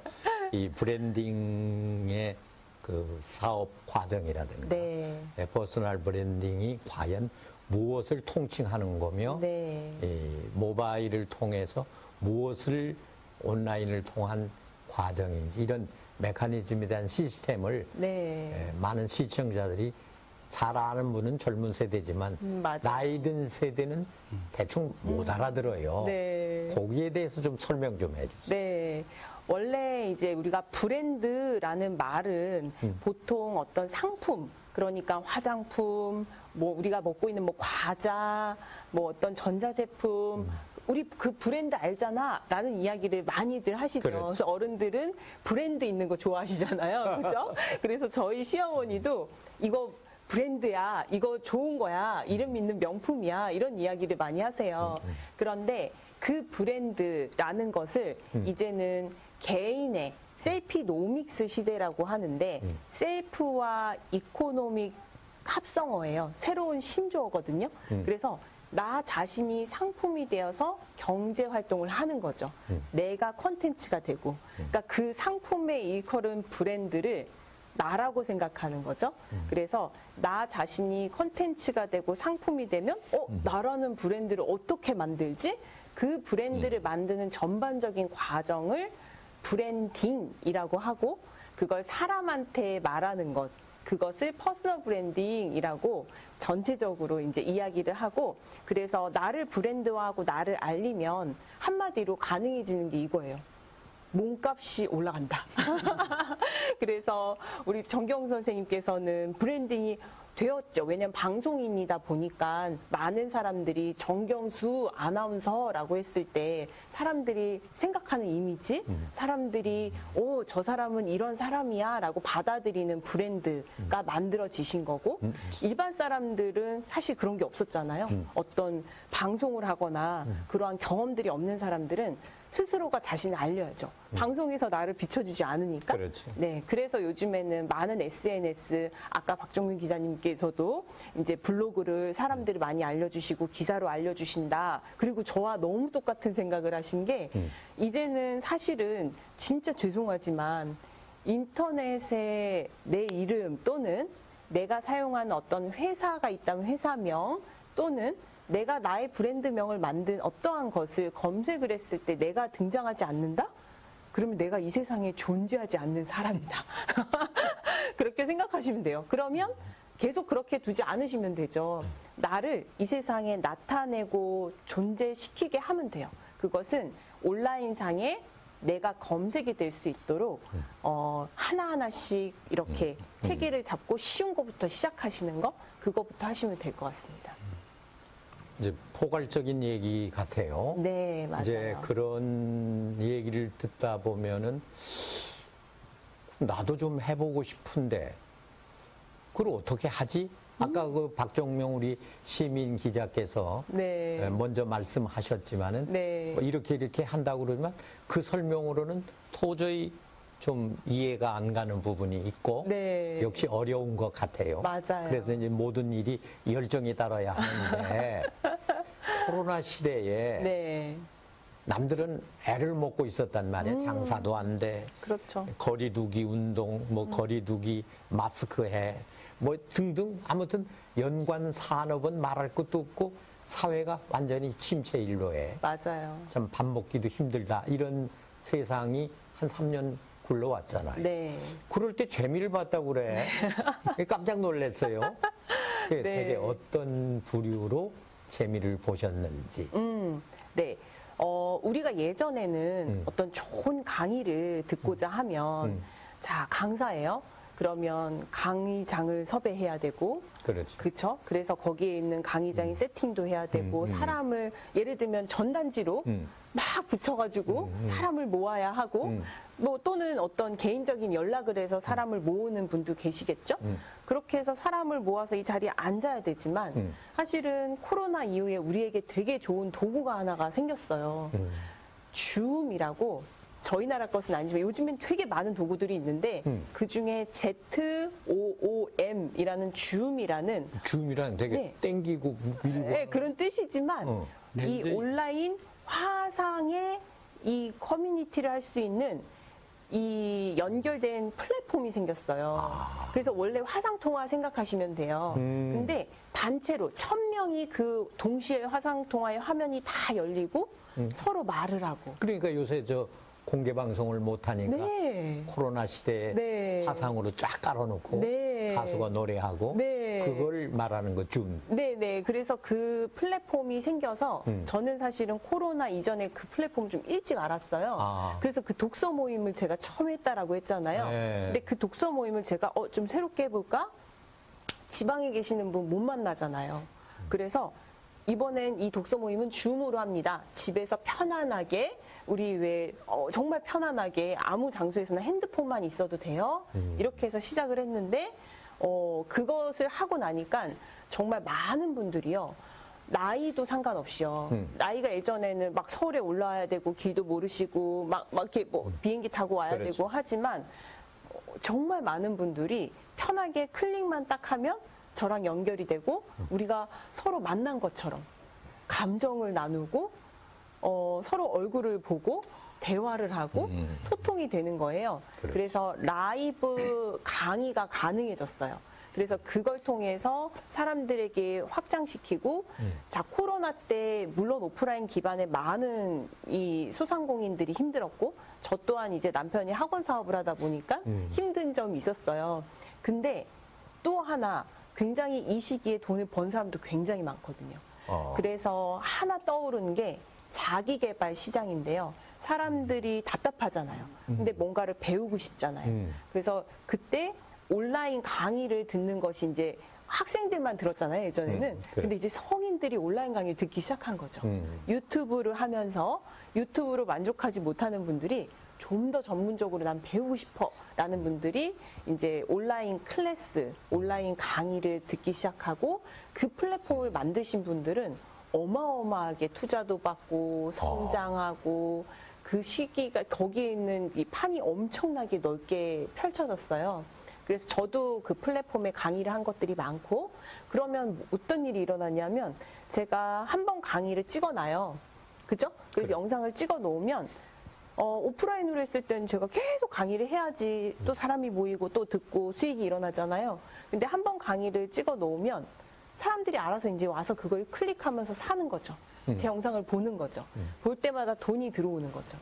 이 브랜딩의 그 사업 과정이라든가 네. 퍼스널 브랜딩이 과연 무엇을 통칭하는 거며 네. 이 모바일을 통해서 무엇을 온라인을 통한 과정인지 이런 메커니즘에 대한 시스템을 네. 많은 시청자들이 잘 아는 분은 젊은 세대지만 맞아요. 나이 든 세대는 대충 못 알아들어요. 네. 거기에 대해서 좀 설명 좀 해주세요. 네. 원래 이제 우리가 브랜드라는 말은 보통 어떤 상품, 그러니까 화장품, 뭐 우리가 먹고 있는 뭐 과자, 뭐 어떤 전자제품, 우리 그 브랜드 알잖아 라는 이야기를 많이들 하시죠. 그렇죠. 그래서 어른들은 브랜드 있는 거 좋아하시잖아요. 그죠? 그래서 저희 시어머니도 이거 브랜드야, 이거 좋은 거야, 이름 있는 명품이야, 이런 이야기를 많이 하세요. 그런데 그 브랜드라는 것을 이제는 개인의 셀피노믹스 시대라고 하는데 셀프와 이코노믹 합성어예요. 새로운 신조어거든요. 그래서 나 자신이 상품이 되어서 경제 활동을 하는 거죠. 내가 콘텐츠가 되고 그러니까 그 상품의 일컬은 브랜드를 나라고 생각하는 거죠. 그래서 나 자신이 콘텐츠가 되고 상품이 되면 나라는 브랜드를 어떻게 만들지? 그 브랜드를 만드는 전반적인 과정을 브랜딩이라고 하고 그걸 사람한테 말하는 것, 그것을 퍼스널 브랜딩이라고 전체적으로 이제 이야기를 하고 그래서 나를 브랜드화하고 나를 알리면 한마디로 가능해지는 게 이거예요. 몸값이 올라간다. 그래서 우리 정경 선생님께서는 브랜딩이 되었죠. 왜냐하면 방송인이다 보니까 많은 사람들이 정경수 아나운서라고 했을 때 사람들이 생각하는 이미지, 사람들이 저 사람은 이런 사람이야 라고 받아들이는 브랜드가 만들어지신 거고 일반 사람들은 사실 그런 게 없었잖아요. 어떤 방송을 하거나 그러한 경험들이 없는 사람들은 스스로가 자신을 알려야죠. 방송에서 나를 비춰주지 않으니까. 그렇죠. 네, 그래서 요즘에는 많은 SNS, 아까 박정민 기자님께서도 이제 블로그를 사람들이 많이 알려주시고 기사로 알려주신다. 그리고 저와 너무 똑같은 생각을 하신 게 이제는 사실은 진짜 죄송하지만 인터넷에 내 이름 또는 내가 사용하는 어떤 회사가 있다면 회사명 또는 내가 나의 브랜드명을 만든 어떠한 것을 검색을 했을 때 내가 등장하지 않는다? 그러면 내가 이 세상에 존재하지 않는 사람이다. 그렇게 생각하시면 돼요. 그러면 계속 그렇게 두지 않으시면 되죠. 나를 이 세상에 나타내고 존재시키게 하면 돼요. 그것은 온라인상에 내가 검색이 될 수 있도록 하나하나씩 이렇게 체계를 잡고 쉬운 것부터 시작하시는 거, 그거부터 하시면 될 것 같습니다. 이제 포괄적인 얘기 같아요. 네, 맞아요. 이제 그런 얘기를 듣다 보면은 나도 좀 해보고 싶은데 그걸 어떻게 하지? 아까 그 박종명 우리 시민 기자께서 네. 먼저 말씀하셨지만은 네. 뭐 이렇게 한다고 그러지만 그 설명으로는 도저히 좀 이해가 안 가는 부분이 있고 네. 역시 어려운 것 같아요. 맞아요. 그래서 이제 모든 일이 열정에 따라야 하는데 코로나 시대에 네. 남들은 애를 먹고 있었단 말이에요. 장사도 안 돼. 그렇죠. 거리두기 운동, 뭐 거리두기 마스크 해, 뭐 등등 아무튼 연관 산업은 말할 것도 없고 사회가 완전히 침체 일로에 맞아요. 참 밥 먹기도 힘들다 이런 세상이 한 3년 굴러왔잖아요. 네. 그럴 때 재미를 봤다고 그래. 깜짝 놀랐어요. 네. 되게 어떤 부류로 재미를 보셨는지. 네. 우리가 예전에는 어떤 좋은 강의를 듣고자 하면, 자, 강사예요? 그러면 강의장을 섭외해야 되고, 그렇죠. 그쵸? 그래서 거기에 있는 강의장이 세팅도 해야 되고, 사람을, 예를 들면 전단지로 막 붙여가지고 사람을 모아야 하고, 뭐 또는 어떤 개인적인 연락을 해서 사람을 모으는 분도 계시겠죠? 그렇게 해서 사람을 모아서 이 자리에 앉아야 되지만, 사실은 코로나 이후에 우리에게 되게 좋은 도구가 하나가 생겼어요. 줌이라고, 저희 나라 것은 아니지만 요즘엔 되게 많은 도구들이 있는데 그 중에 ZOOM이라는 줌이라는 줌이란 되게 네. 땡기고 밀고 네, 그런 뜻이지만 이 네. 온라인 화상의 이 커뮤니티를 할 수 있는 이 연결된 플랫폼이 생겼어요. 그래서 원래 화상통화 생각하시면 돼요. 근데 단체로 1000명이 그 동시에 화상통화의 화면이 다 열리고 서로 말을 하고. 그러니까 요새 저 공개 방송을 못 하니까 네. 코로나 시대에 네. 화상으로 쫙 깔아놓고 네. 가수가 노래하고 네. 그걸 말하는 거 줌. 네네. 그래서 그 플랫폼이 생겨서 저는 사실은 코로나 이전에 그 플랫폼을 좀 일찍 알았어요. 아. 그래서 그 독서 모임을 제가 처음 했다라고 했잖아요. 네. 근데 그 독서 모임을 제가 좀 새롭게 해볼까? 지방에 계시는 분 못 만나잖아요. 그래서 이번엔 이 독서 모임은 줌으로 합니다. 집에서 편안하게 우리 왜 정말 편안하게 아무 장소에서나 핸드폰만 있어도 돼요. 이렇게 해서 시작을 했는데 그것을 하고 나니까 정말 많은 분들이요. 나이도 상관없이요. 나이가 예전에는 막 서울에 올라와야 되고 길도 모르시고 막 이렇게 뭐 비행기 타고 와야 그렇죠. 되고 하지만 정말 많은 분들이 편하게 클릭만 딱 하면 저랑 연결이 되고 우리가 서로 만난 것처럼 감정을 나누고 서로 얼굴을 보고 대화를 하고 소통이 되는 거예요. 그렇죠. 그래서 라이브 강의가 가능해졌어요. 그래서 그걸 통해서 사람들에게 확장시키고 자 코로나 때 물론 오프라인 기반의 많은 이 소상공인들이 힘들었고 저 또한 이제 남편이 학원 사업을 하다 보니까 힘든 점이 있었어요. 근데 또 하나 굉장히 이 시기에 돈을 번 사람도 굉장히 많거든요. 그래서 하나 떠오르는 게 자기개발 시장인데요. 사람들이 답답하잖아요. 근데 뭔가를 배우고 싶잖아요. 그래서 그때 온라인 강의를 듣는 것이 이제 학생들만 들었잖아요, 예전에는. 그래. 근데 이제 성인들이 온라인 강의를 듣기 시작한 거죠. 유튜브를 하면서 유튜브로 만족하지 못하는 분들이 좀 더 전문적으로 난 배우고 싶어 라는 분들이 이제 온라인 클래스, 온라인 강의를 듣기 시작하고 그 플랫폼을 만드신 분들은 어마어마하게 투자도 받고 성장하고 그 시기가 거기에 있는 이 판이 엄청나게 넓게 펼쳐졌어요. 그래서 저도 그 플랫폼에 강의를 한 것들이 많고 그러면 어떤 일이 일어나냐면 제가 한 번 강의를 찍어놔요. 그죠? 그래서 영상을 찍어 놓으면 오프라인으로 했을 때는 제가 계속 강의를 해야지 또 사람이 모이고 또 듣고 수익이 일어나잖아요. 근데 한 번 강의를 찍어 놓으면 사람들이 알아서 이제 와서 그걸 클릭하면서 사는 거죠. 제 영상을 보는 거죠. 볼 때마다 돈이 들어오는 거죠.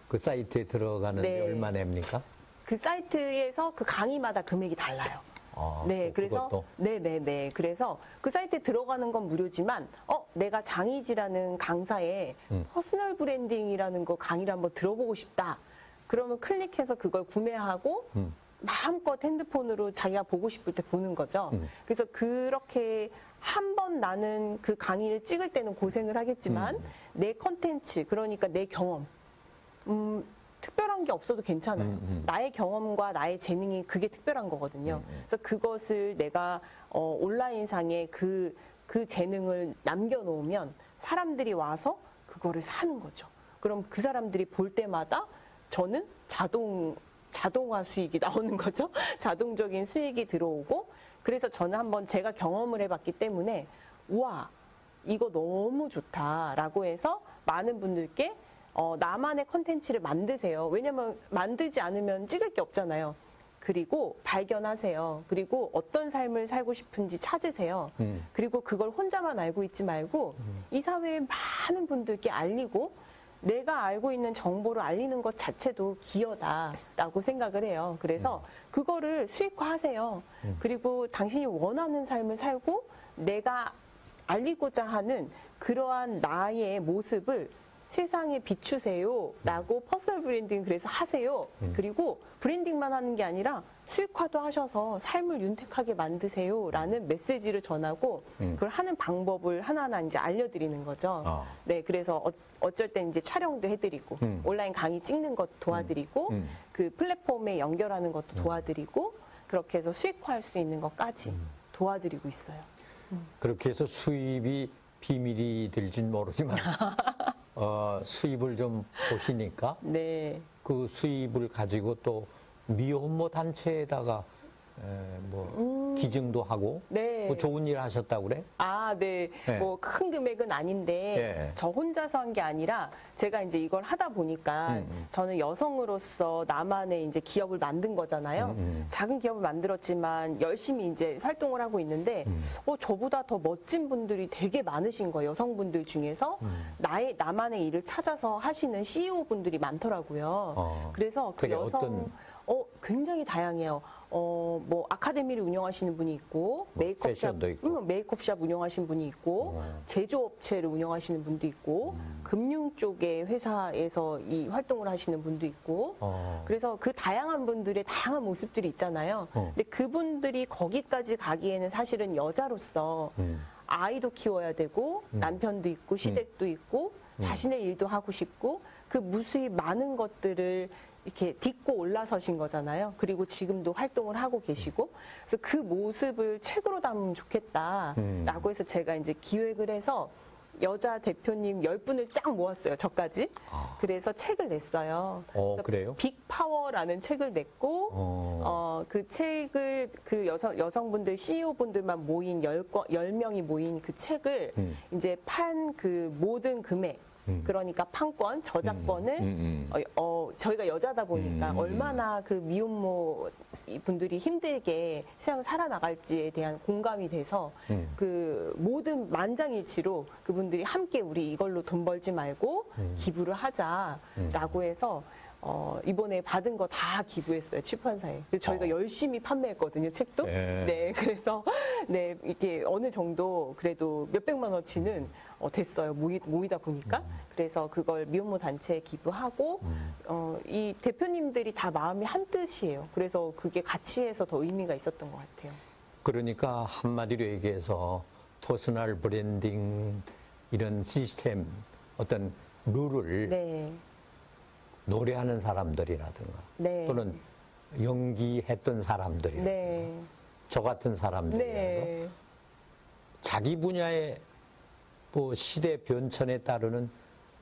그 사이트에 들어가는데 네. 얼마 냅니까? 그 사이트에서 그 강의마다 금액이 달라요. 네, 그래서 그것도? 네네네. 그래서 그 사이트에 들어가는 건 무료지만 내가 장희지라는 강사의 퍼스널 브랜딩이라는 거 강의를 한번 들어보고 싶다. 그러면 클릭해서 그걸 구매하고 마음껏 핸드폰으로 자기가 보고 싶을 때 보는 거죠. 그래서 그렇게 한 번 나는 그 강의를 찍을 때는 고생을 하겠지만 내 컨텐츠, 그러니까 내 경험, 특별한 게 없어도 괜찮아요. 나의 경험과 나의 재능이 그게 특별한 거거든요. 그래서 그것을 내가 온라인상에 그 재능을 남겨놓으면 사람들이 와서 그거를 사는 거죠. 그럼 그 사람들이 볼 때마다 저는 자동화 수익이 나오는 거죠. 자동적인 수익이 들어오고, 그래서 저는 한번 제가 경험을 해봤기 때문에 우와 이거 너무 좋다라고 해서 많은 분들께 나만의 컨텐츠를 만드세요. 왜냐면 만들지 않으면 찍을 게 없잖아요. 그리고 발견하세요. 그리고 어떤 삶을 살고 싶은지 찾으세요. 그리고 그걸 혼자만 알고 있지 말고 이 사회에 많은 분들께 알리고, 내가 알고 있는 정보를 알리는 것 자체도 기여다라고 생각을 해요. 그래서 그거를 수익화하세요. 그리고 당신이 원하는 삶을 살고 내가 알리고자 하는 그러한 나의 모습을 세상에 비추세요라고 퍼스널 브랜딩 그래서 하세요. 그리고 브랜딩만 하는 게 아니라 수익화도 하셔서 삶을 윤택하게 만드세요라는 메시지를 전하고 그걸 하는 방법을 하나하나 이제 알려드리는 거죠. 네, 그래서 어쩔 땐 이제 촬영도 해드리고 온라인 강의 찍는 것도 도와드리고 그 플랫폼에 연결하는 것도 도와드리고 그렇게 해서 수익화할 수 있는 것까지 도와드리고 있어요. 그렇게 해서 수입이 비밀이 될진 모르지만 수입을 좀 보시니까 네. 그 수입을 가지고 또 미혼모 단체에다가 기증도 하고 네. 뭐 좋은 일 하셨다고 그래? 아, 네. 네. 뭐 큰 금액은 아닌데 네. 저 혼자서 한 게 아니라 제가 이제 이걸 하다 보니까 저는 여성으로서 나만의 이제 기업을 만든 거잖아요. 작은 기업을 만들었지만 열심히 이제 활동을 하고 있는데 저보다 더 멋진 분들이 되게 많으신 거예요. 여성분들 중에서 나만의 일을 찾아서 하시는 CEO 분들이 많더라고요. 그래서 그 그게 여성 굉장히 다양해요. 뭐 아카데미를 운영하시는 분이 있고 패션도 있고. 메이크업샵 운영하시는 분이 있고 제조업체를 운영하시는 분도 있고 금융 쪽의 회사에서 이 활동을 하시는 분도 있고 그래서 그 다양한 분들의 다양한 모습들이 있잖아요. 근데 그분들이 거기까지 가기에는 사실은 여자로서 아이도 키워야 되고 남편도 있고 시댁도 있고 자신의 일도 하고 싶고 그 무수히 많은 것들을 이렇게 딛고 올라서신 거잖아요. 그리고 지금도 활동을 하고 계시고, 그래서 그 모습을 책으로 담으면 좋겠다라고 해서 제가 이제 기획을 해서 여자 대표님 10분을 쫙 모았어요. 저까지. 그래서 책을 냈어요. 그래서 그래요? 빅파워라는 책을 냈고, 그 책을 그 여성분들, CEO분들만 모인 10명이 모인 그 책을 이제 판 그 모든 금액, 그러니까 판권, 저작권을 저희가 여자다 보니까 얼마나 그 미혼모 분들이 힘들게 세상을 살아나갈지에 대한 공감이 돼서 그 모든 만장일치로 그분들이 함께 우리 이걸로 돈 벌지 말고 기부를 하자라고 해서 이번에 받은 거 다 기부했어요, 출판사에. 그래서 저희가 열심히 판매했거든요, 책도. 네, 그래서 네, 이게 어느 정도 그래도 몇백만 원치는 됐어요, 모이다 보니까. 그래서 그걸 미혼모 단체에 기부하고 이 대표님들이 다 마음이 한 뜻이에요. 그래서 그게 같이 해서 더 의미가 있었던 것 같아요. 그러니까 한마디로 얘기해서 퍼스널 브랜딩 이런 시스템 어떤 룰을 네. 노래하는 사람들이라든가 네. 또는 연기했던 사람들이라든가 네. 저 같은 사람들이라도 네. 자기 분야의 뭐 시대 변천에 따르는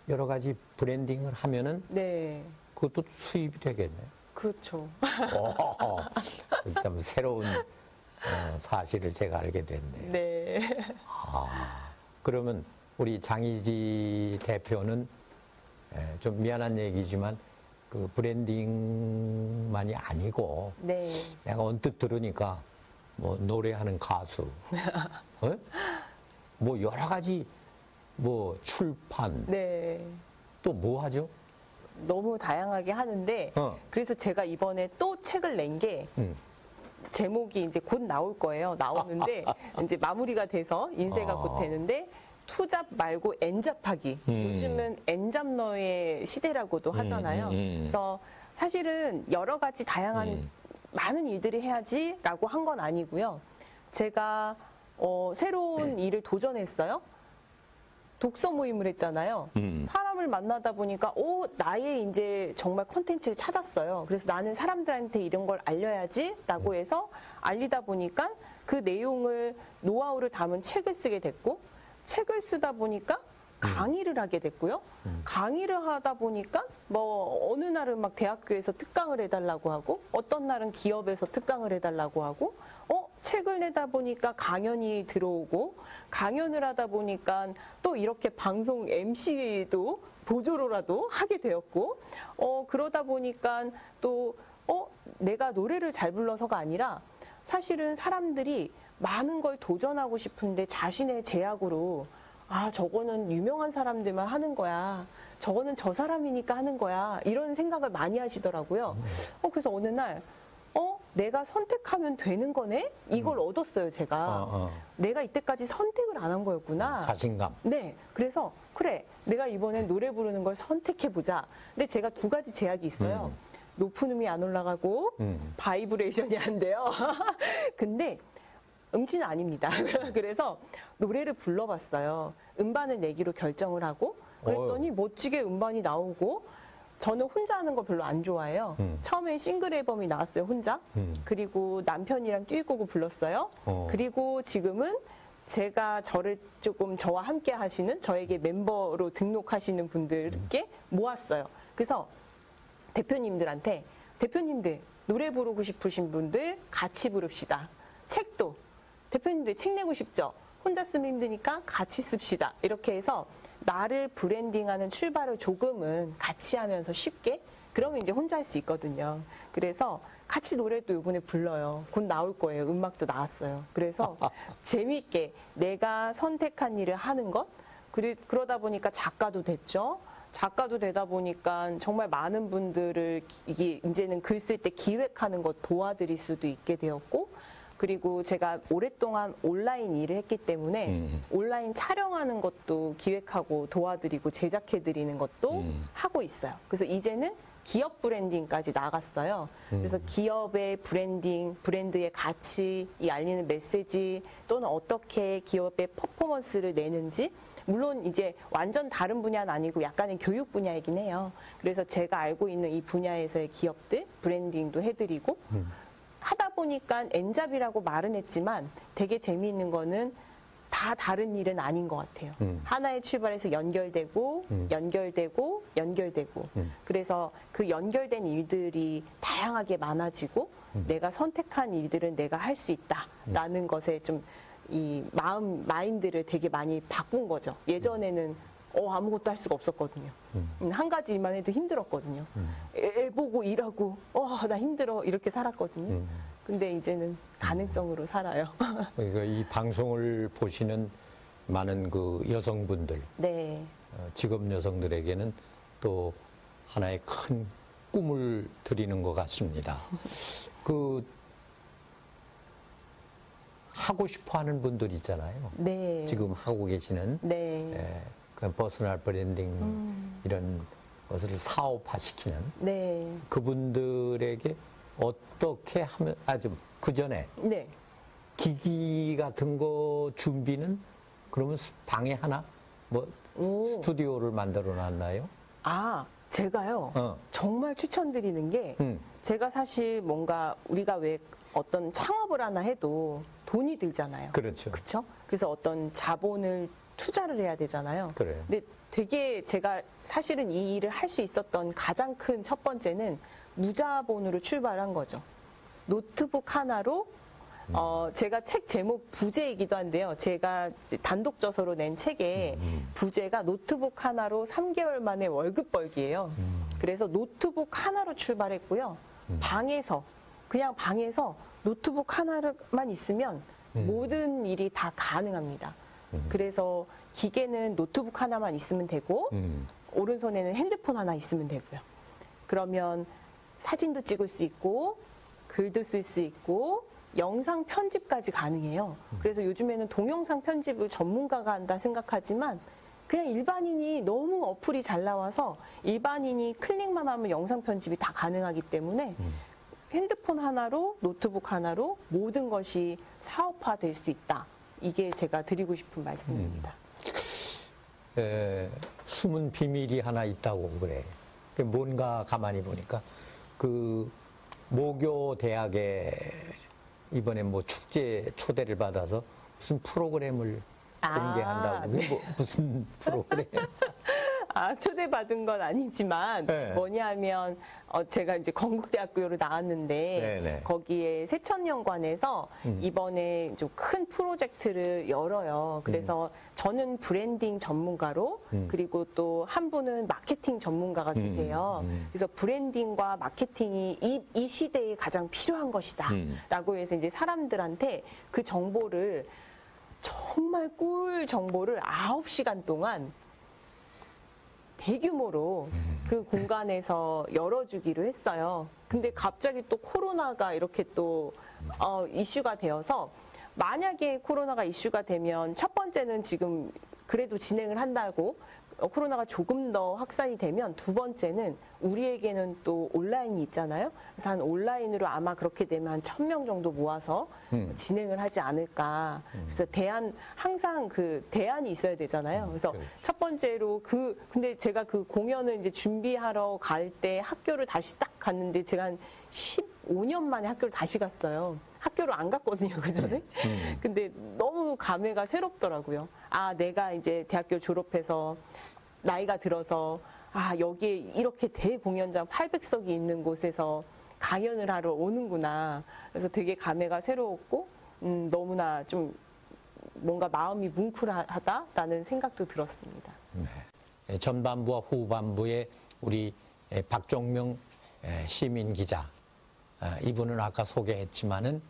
여러 가지 브랜딩을 하면은 네. 그것도 수입이 되겠네요. 그렇죠. 참 새로운 사실을 제가 알게 됐네요. 네. 그러면 우리 장희지 대표는 좀 미안한 얘기지만 그 브랜딩만이 아니고 네. 내가 언뜻 들으니까 뭐 노래하는 가수, 뭐 여러 가지 뭐 출판, 네. 또 뭐 하죠? 너무 다양하게 하는데 그래서 제가 이번에 또 책을 낸 게 제목이 이제 곧 나올 거예요. 나오는데 이제 마무리가 돼서 인쇄가 곧 되는데 투잡 말고 N잡하기. 요즘은 N잡러의 시대라고도 하잖아요. 그래서 사실은 여러 가지 다양한 많은 일들을 해야지라고 한 건 아니고요. 제가 새로운 일을 도전했어요. 독서 모임을 했잖아요. 사람을 만나다 보니까 나의 이제 정말 콘텐츠를 찾았어요. 그래서 나는 사람들한테 이런 걸 알려야지라고 해서 알리다 보니까 그 내용을 노하우를 담은 책을 쓰게 됐고 책을 쓰다 보니까 강의를 하게 됐고요. 강의를 하다 보니까 뭐 어느 날은 막 대학교에서 특강을 해달라고 하고 어떤 날은 기업에서 특강을 해달라고 하고 책을 내다 보니까 강연이 들어오고 강연을 하다 보니까 또 이렇게 방송 MC도 보조로라도 하게 되었고 그러다 보니까 또 내가 노래를 잘 불러서가 아니라 사실은 사람들이 많은 걸 도전하고 싶은데 자신의 제약으로 저거는 유명한 사람들만 하는 거야. 저거는 저 사람이니까 하는 거야. 이런 생각을 많이 하시더라고요. 그래서 어느 날 내가 선택하면 되는 거네? 이걸 얻었어요, 제가. 내가 이때까지 선택을 안 한 거였구나. 자신감. 네. 그래서 그래, 내가 이번엔 노래 부르는 걸 선택해보자. 근데 제가 두 가지 제약이 있어요. 높은 음이 안 올라가고 바이브레이션이 안 돼요. 근데 음치는 아닙니다. 그래서 노래를 불러봤어요. 음반을 내기로 결정을 하고 그랬더니 멋지게 음반이 나오고 저는 혼자 하는 거 별로 안 좋아해요. 처음엔 싱글 앨범이 나왔어요, 혼자. 그리고 남편이랑 듀엣곡을 불렀어요. 그리고 지금은 제가 저를 조금 저와 함께 하시는 저에게 멤버로 등록하시는 분들께 모았어요. 그래서 대표님들한테 대표님들 노래 부르고 싶으신 분들 같이 부릅시다. 책도 대표님들 책 내고 싶죠? 혼자 쓰면 힘드니까 같이 씁시다. 이렇게 해서 나를 브랜딩하는 출발을 조금은 같이 하면서 쉽게 그러면 이제 혼자 할 수 있거든요. 그래서 같이 노래도 이번에 불러요. 곧 나올 거예요. 음악도 나왔어요. 그래서 재미있게 내가 선택한 일을 하는 것 그러다 보니까 작가도 됐죠. 작가도 되다 보니까 정말 많은 분들을 이게 이제는 글 쓸 때 기획하는 것 도와드릴 수도 있게 되었고 그리고 제가 오랫동안 온라인 일을 했기 때문에 온라인 촬영하는 것도 기획하고 도와드리고 제작해드리는 것도 하고 있어요. 그래서 이제는 기업 브랜딩까지 나갔어요. 그래서 기업의 브랜딩, 브랜드의 가치, 이 알리는 메시지 또는 어떻게 기업의 퍼포먼스를 내는지 물론 이제 완전 다른 분야는 아니고 약간의 교육 분야이긴 해요. 그래서 제가 알고 있는 이 분야에서의 기업들 브랜딩도 해드리고 하다 보니까 엔잡이라고 말은 했지만 되게 재미있는 거는 다 다른 일은 아닌 것 같아요. 하나의 출발에서 연결되고 연결되고 연결되고 그래서 그 연결된 일들이 다양하게 많아지고 내가 선택한 일들은 내가 할 수 있다라는 것에 좀 이 마인드를 되게 많이 바꾼 거죠. 예전에는 아무것도 할 수가 없었거든요. 한 가지 일만 해도 힘들었거든요. 애 보고 일하고 나 힘들어 이렇게 살았거든요. 근데 이제는 가능성으로 살아요. 그러니까 이 방송을 보시는 많은 그 여성분들, 네. 직업 여성들에게는 또 하나의 큰 꿈을 드리는 것 같습니다. 그 하고 싶어하는 분들 있잖아요. 네. 지금 하고 계시는 네. 그 퍼스널 브랜딩 이런 것을 사업화시키는 네. 그분들에게 어떻게 하면 좀 그 전에 네. 기기 같은 거 준비는 그러면 방에 하나 뭐 스튜디오를 만들어 놨나요? 제가요. 정말 추천드리는 게 제가 사실 뭔가 우리가 왜 어떤 창업을 하나 해도 돈이 들잖아요. 그렇죠. 그렇죠? 그래서 어떤 자본을 투자를 해야 되잖아요. 그래요. 근데 되게 제가 사실은 이 일을 할 수 있었던 가장 큰 첫 번째는 무자본으로 출발한 거죠. 노트북 하나로 제가 책 제목 부제이기도 한데요. 제가 단독 저서로 낸 책의 부제가 노트북 하나로 3개월 만에 월급 벌기예요. 그래서 노트북 하나로 출발했고요. 그냥 방에서 노트북 하나만 있으면 모든 일이 다 가능합니다. 그래서 기계는 노트북 하나만 있으면 되고 오른손에는 핸드폰 하나 있으면 되고요. 그러면 사진도 찍을 수 있고 글도 쓸 수 있고 영상 편집까지 가능해요. 그래서 요즘에는 동영상 편집을 전문가가 한다 생각하지만 그냥 일반인이 너무 어플이 잘 나와서 일반인이 클릭만 하면 영상 편집이 다 가능하기 때문에 핸드폰 하나로 노트북 하나로 모든 것이 사업화될 수 있다. 이게 제가 드리고 싶은 말씀입니다. 숨은 비밀이 하나 있다고 그래. 그게 뭔가 가만히 보니까 그 모교 대학에 이번에 뭐 축제 초대를 받아서 무슨 프로그램을 공개한다고. 그게 뭐 무슨 프로그램? 초대받은 건 아니지만 네. 뭐냐면 제가 이제 건국대학교로 나왔는데 네네. 거기에 세천연관에서 이번에 좀 큰 프로젝트를 열어요. 그래서 저는 브랜딩 전문가로 그리고 또 한 분은 마케팅 전문가가 계세요. 그래서 브랜딩과 마케팅이 이 시대에 가장 필요한 것이다라고 해서 이제 사람들한테 그 정보를 정말 꿀 정보를 9시간 동안 대규모로 그 공간에서 열어주기로 했어요. 근데 갑자기 또 코로나가 이렇게 또 이슈가 되어서 만약에 코로나가 이슈가 되면 첫 번째는 지금 그래도 진행을 한다고 코로나가 조금 더 확산이 되면 두 번째는 우리에게는 또 온라인이 있잖아요. 그래서 한 온라인으로 아마 그렇게 되면 한 1000명 정도 모아서 진행을 하지 않을까. 그래서 항상 그 대안이 있어야 되잖아요. 그래서 그래. 첫 번째로 근데 제가 그 공연을 이제 준비하러 갈 때 학교를 다시 딱 갔는데 제가 한 15년 만에 학교를 다시 갔어요. 학교를 안 갔거든요, 그 전에. 근데 너무 감회가 새롭더라고요. 내가 이제 대학교 졸업해서 나이가 들어서 여기에 이렇게 대공연장 800석이 있는 곳에서 강연을 하러 오는구나. 그래서 되게 감회가 새로웠고 너무나 좀 뭔가 마음이 뭉클하다라는 생각도 들었습니다. 네. 전반부와 후반부에 우리 박종명 시민 기자, 이분은 아까 소개했지만은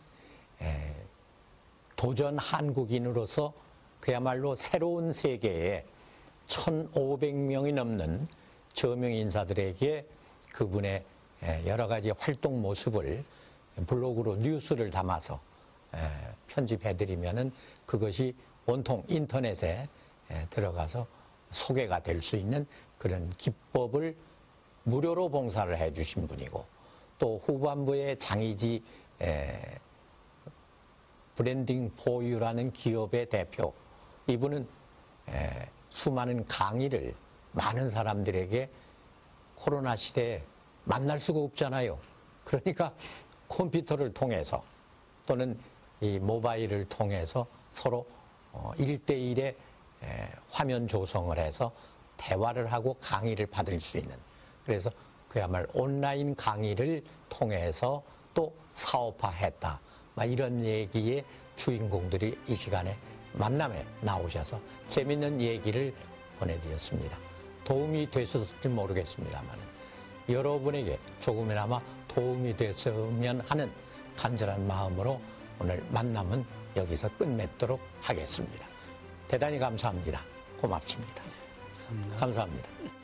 도전 한국인으로서 그야말로 새로운 세계에 1,500명이 넘는 저명 인사들에게 그분의 여러 가지 활동 모습을 블로그로 뉴스를 담아서 편집해드리면은 그것이 온통 인터넷에 들어가서 소개가 될 수 있는 그런 기법을 무료로 봉사를 해주신 분이고, 또 후반부에 장이지 브랜딩 포유라는 기업의 대표, 이분은 수많은 강의를 많은 사람들에게 코로나 시대에 만날 수가 없잖아요. 그러니까 컴퓨터를 통해서 또는 이 모바일을 통해서 서로 1대1의 화면 조성을 해서 대화를 하고 강의를 받을 수 있는, 그래서 그야말로 온라인 강의를 통해서 또 사업화했다. 이런 얘기의 주인공들이 이 시간에 만남에 나오셔서 재밌는 얘기를 보내드렸습니다. 도움이 되셨을지 모르겠습니다만 여러분에게 조금이나마 도움이 됐으면 하는 간절한 마음으로 오늘 만남은 여기서 끝맺도록 하겠습니다. 대단히 감사합니다. 고맙습니다. 감사합니다. 감사합니다.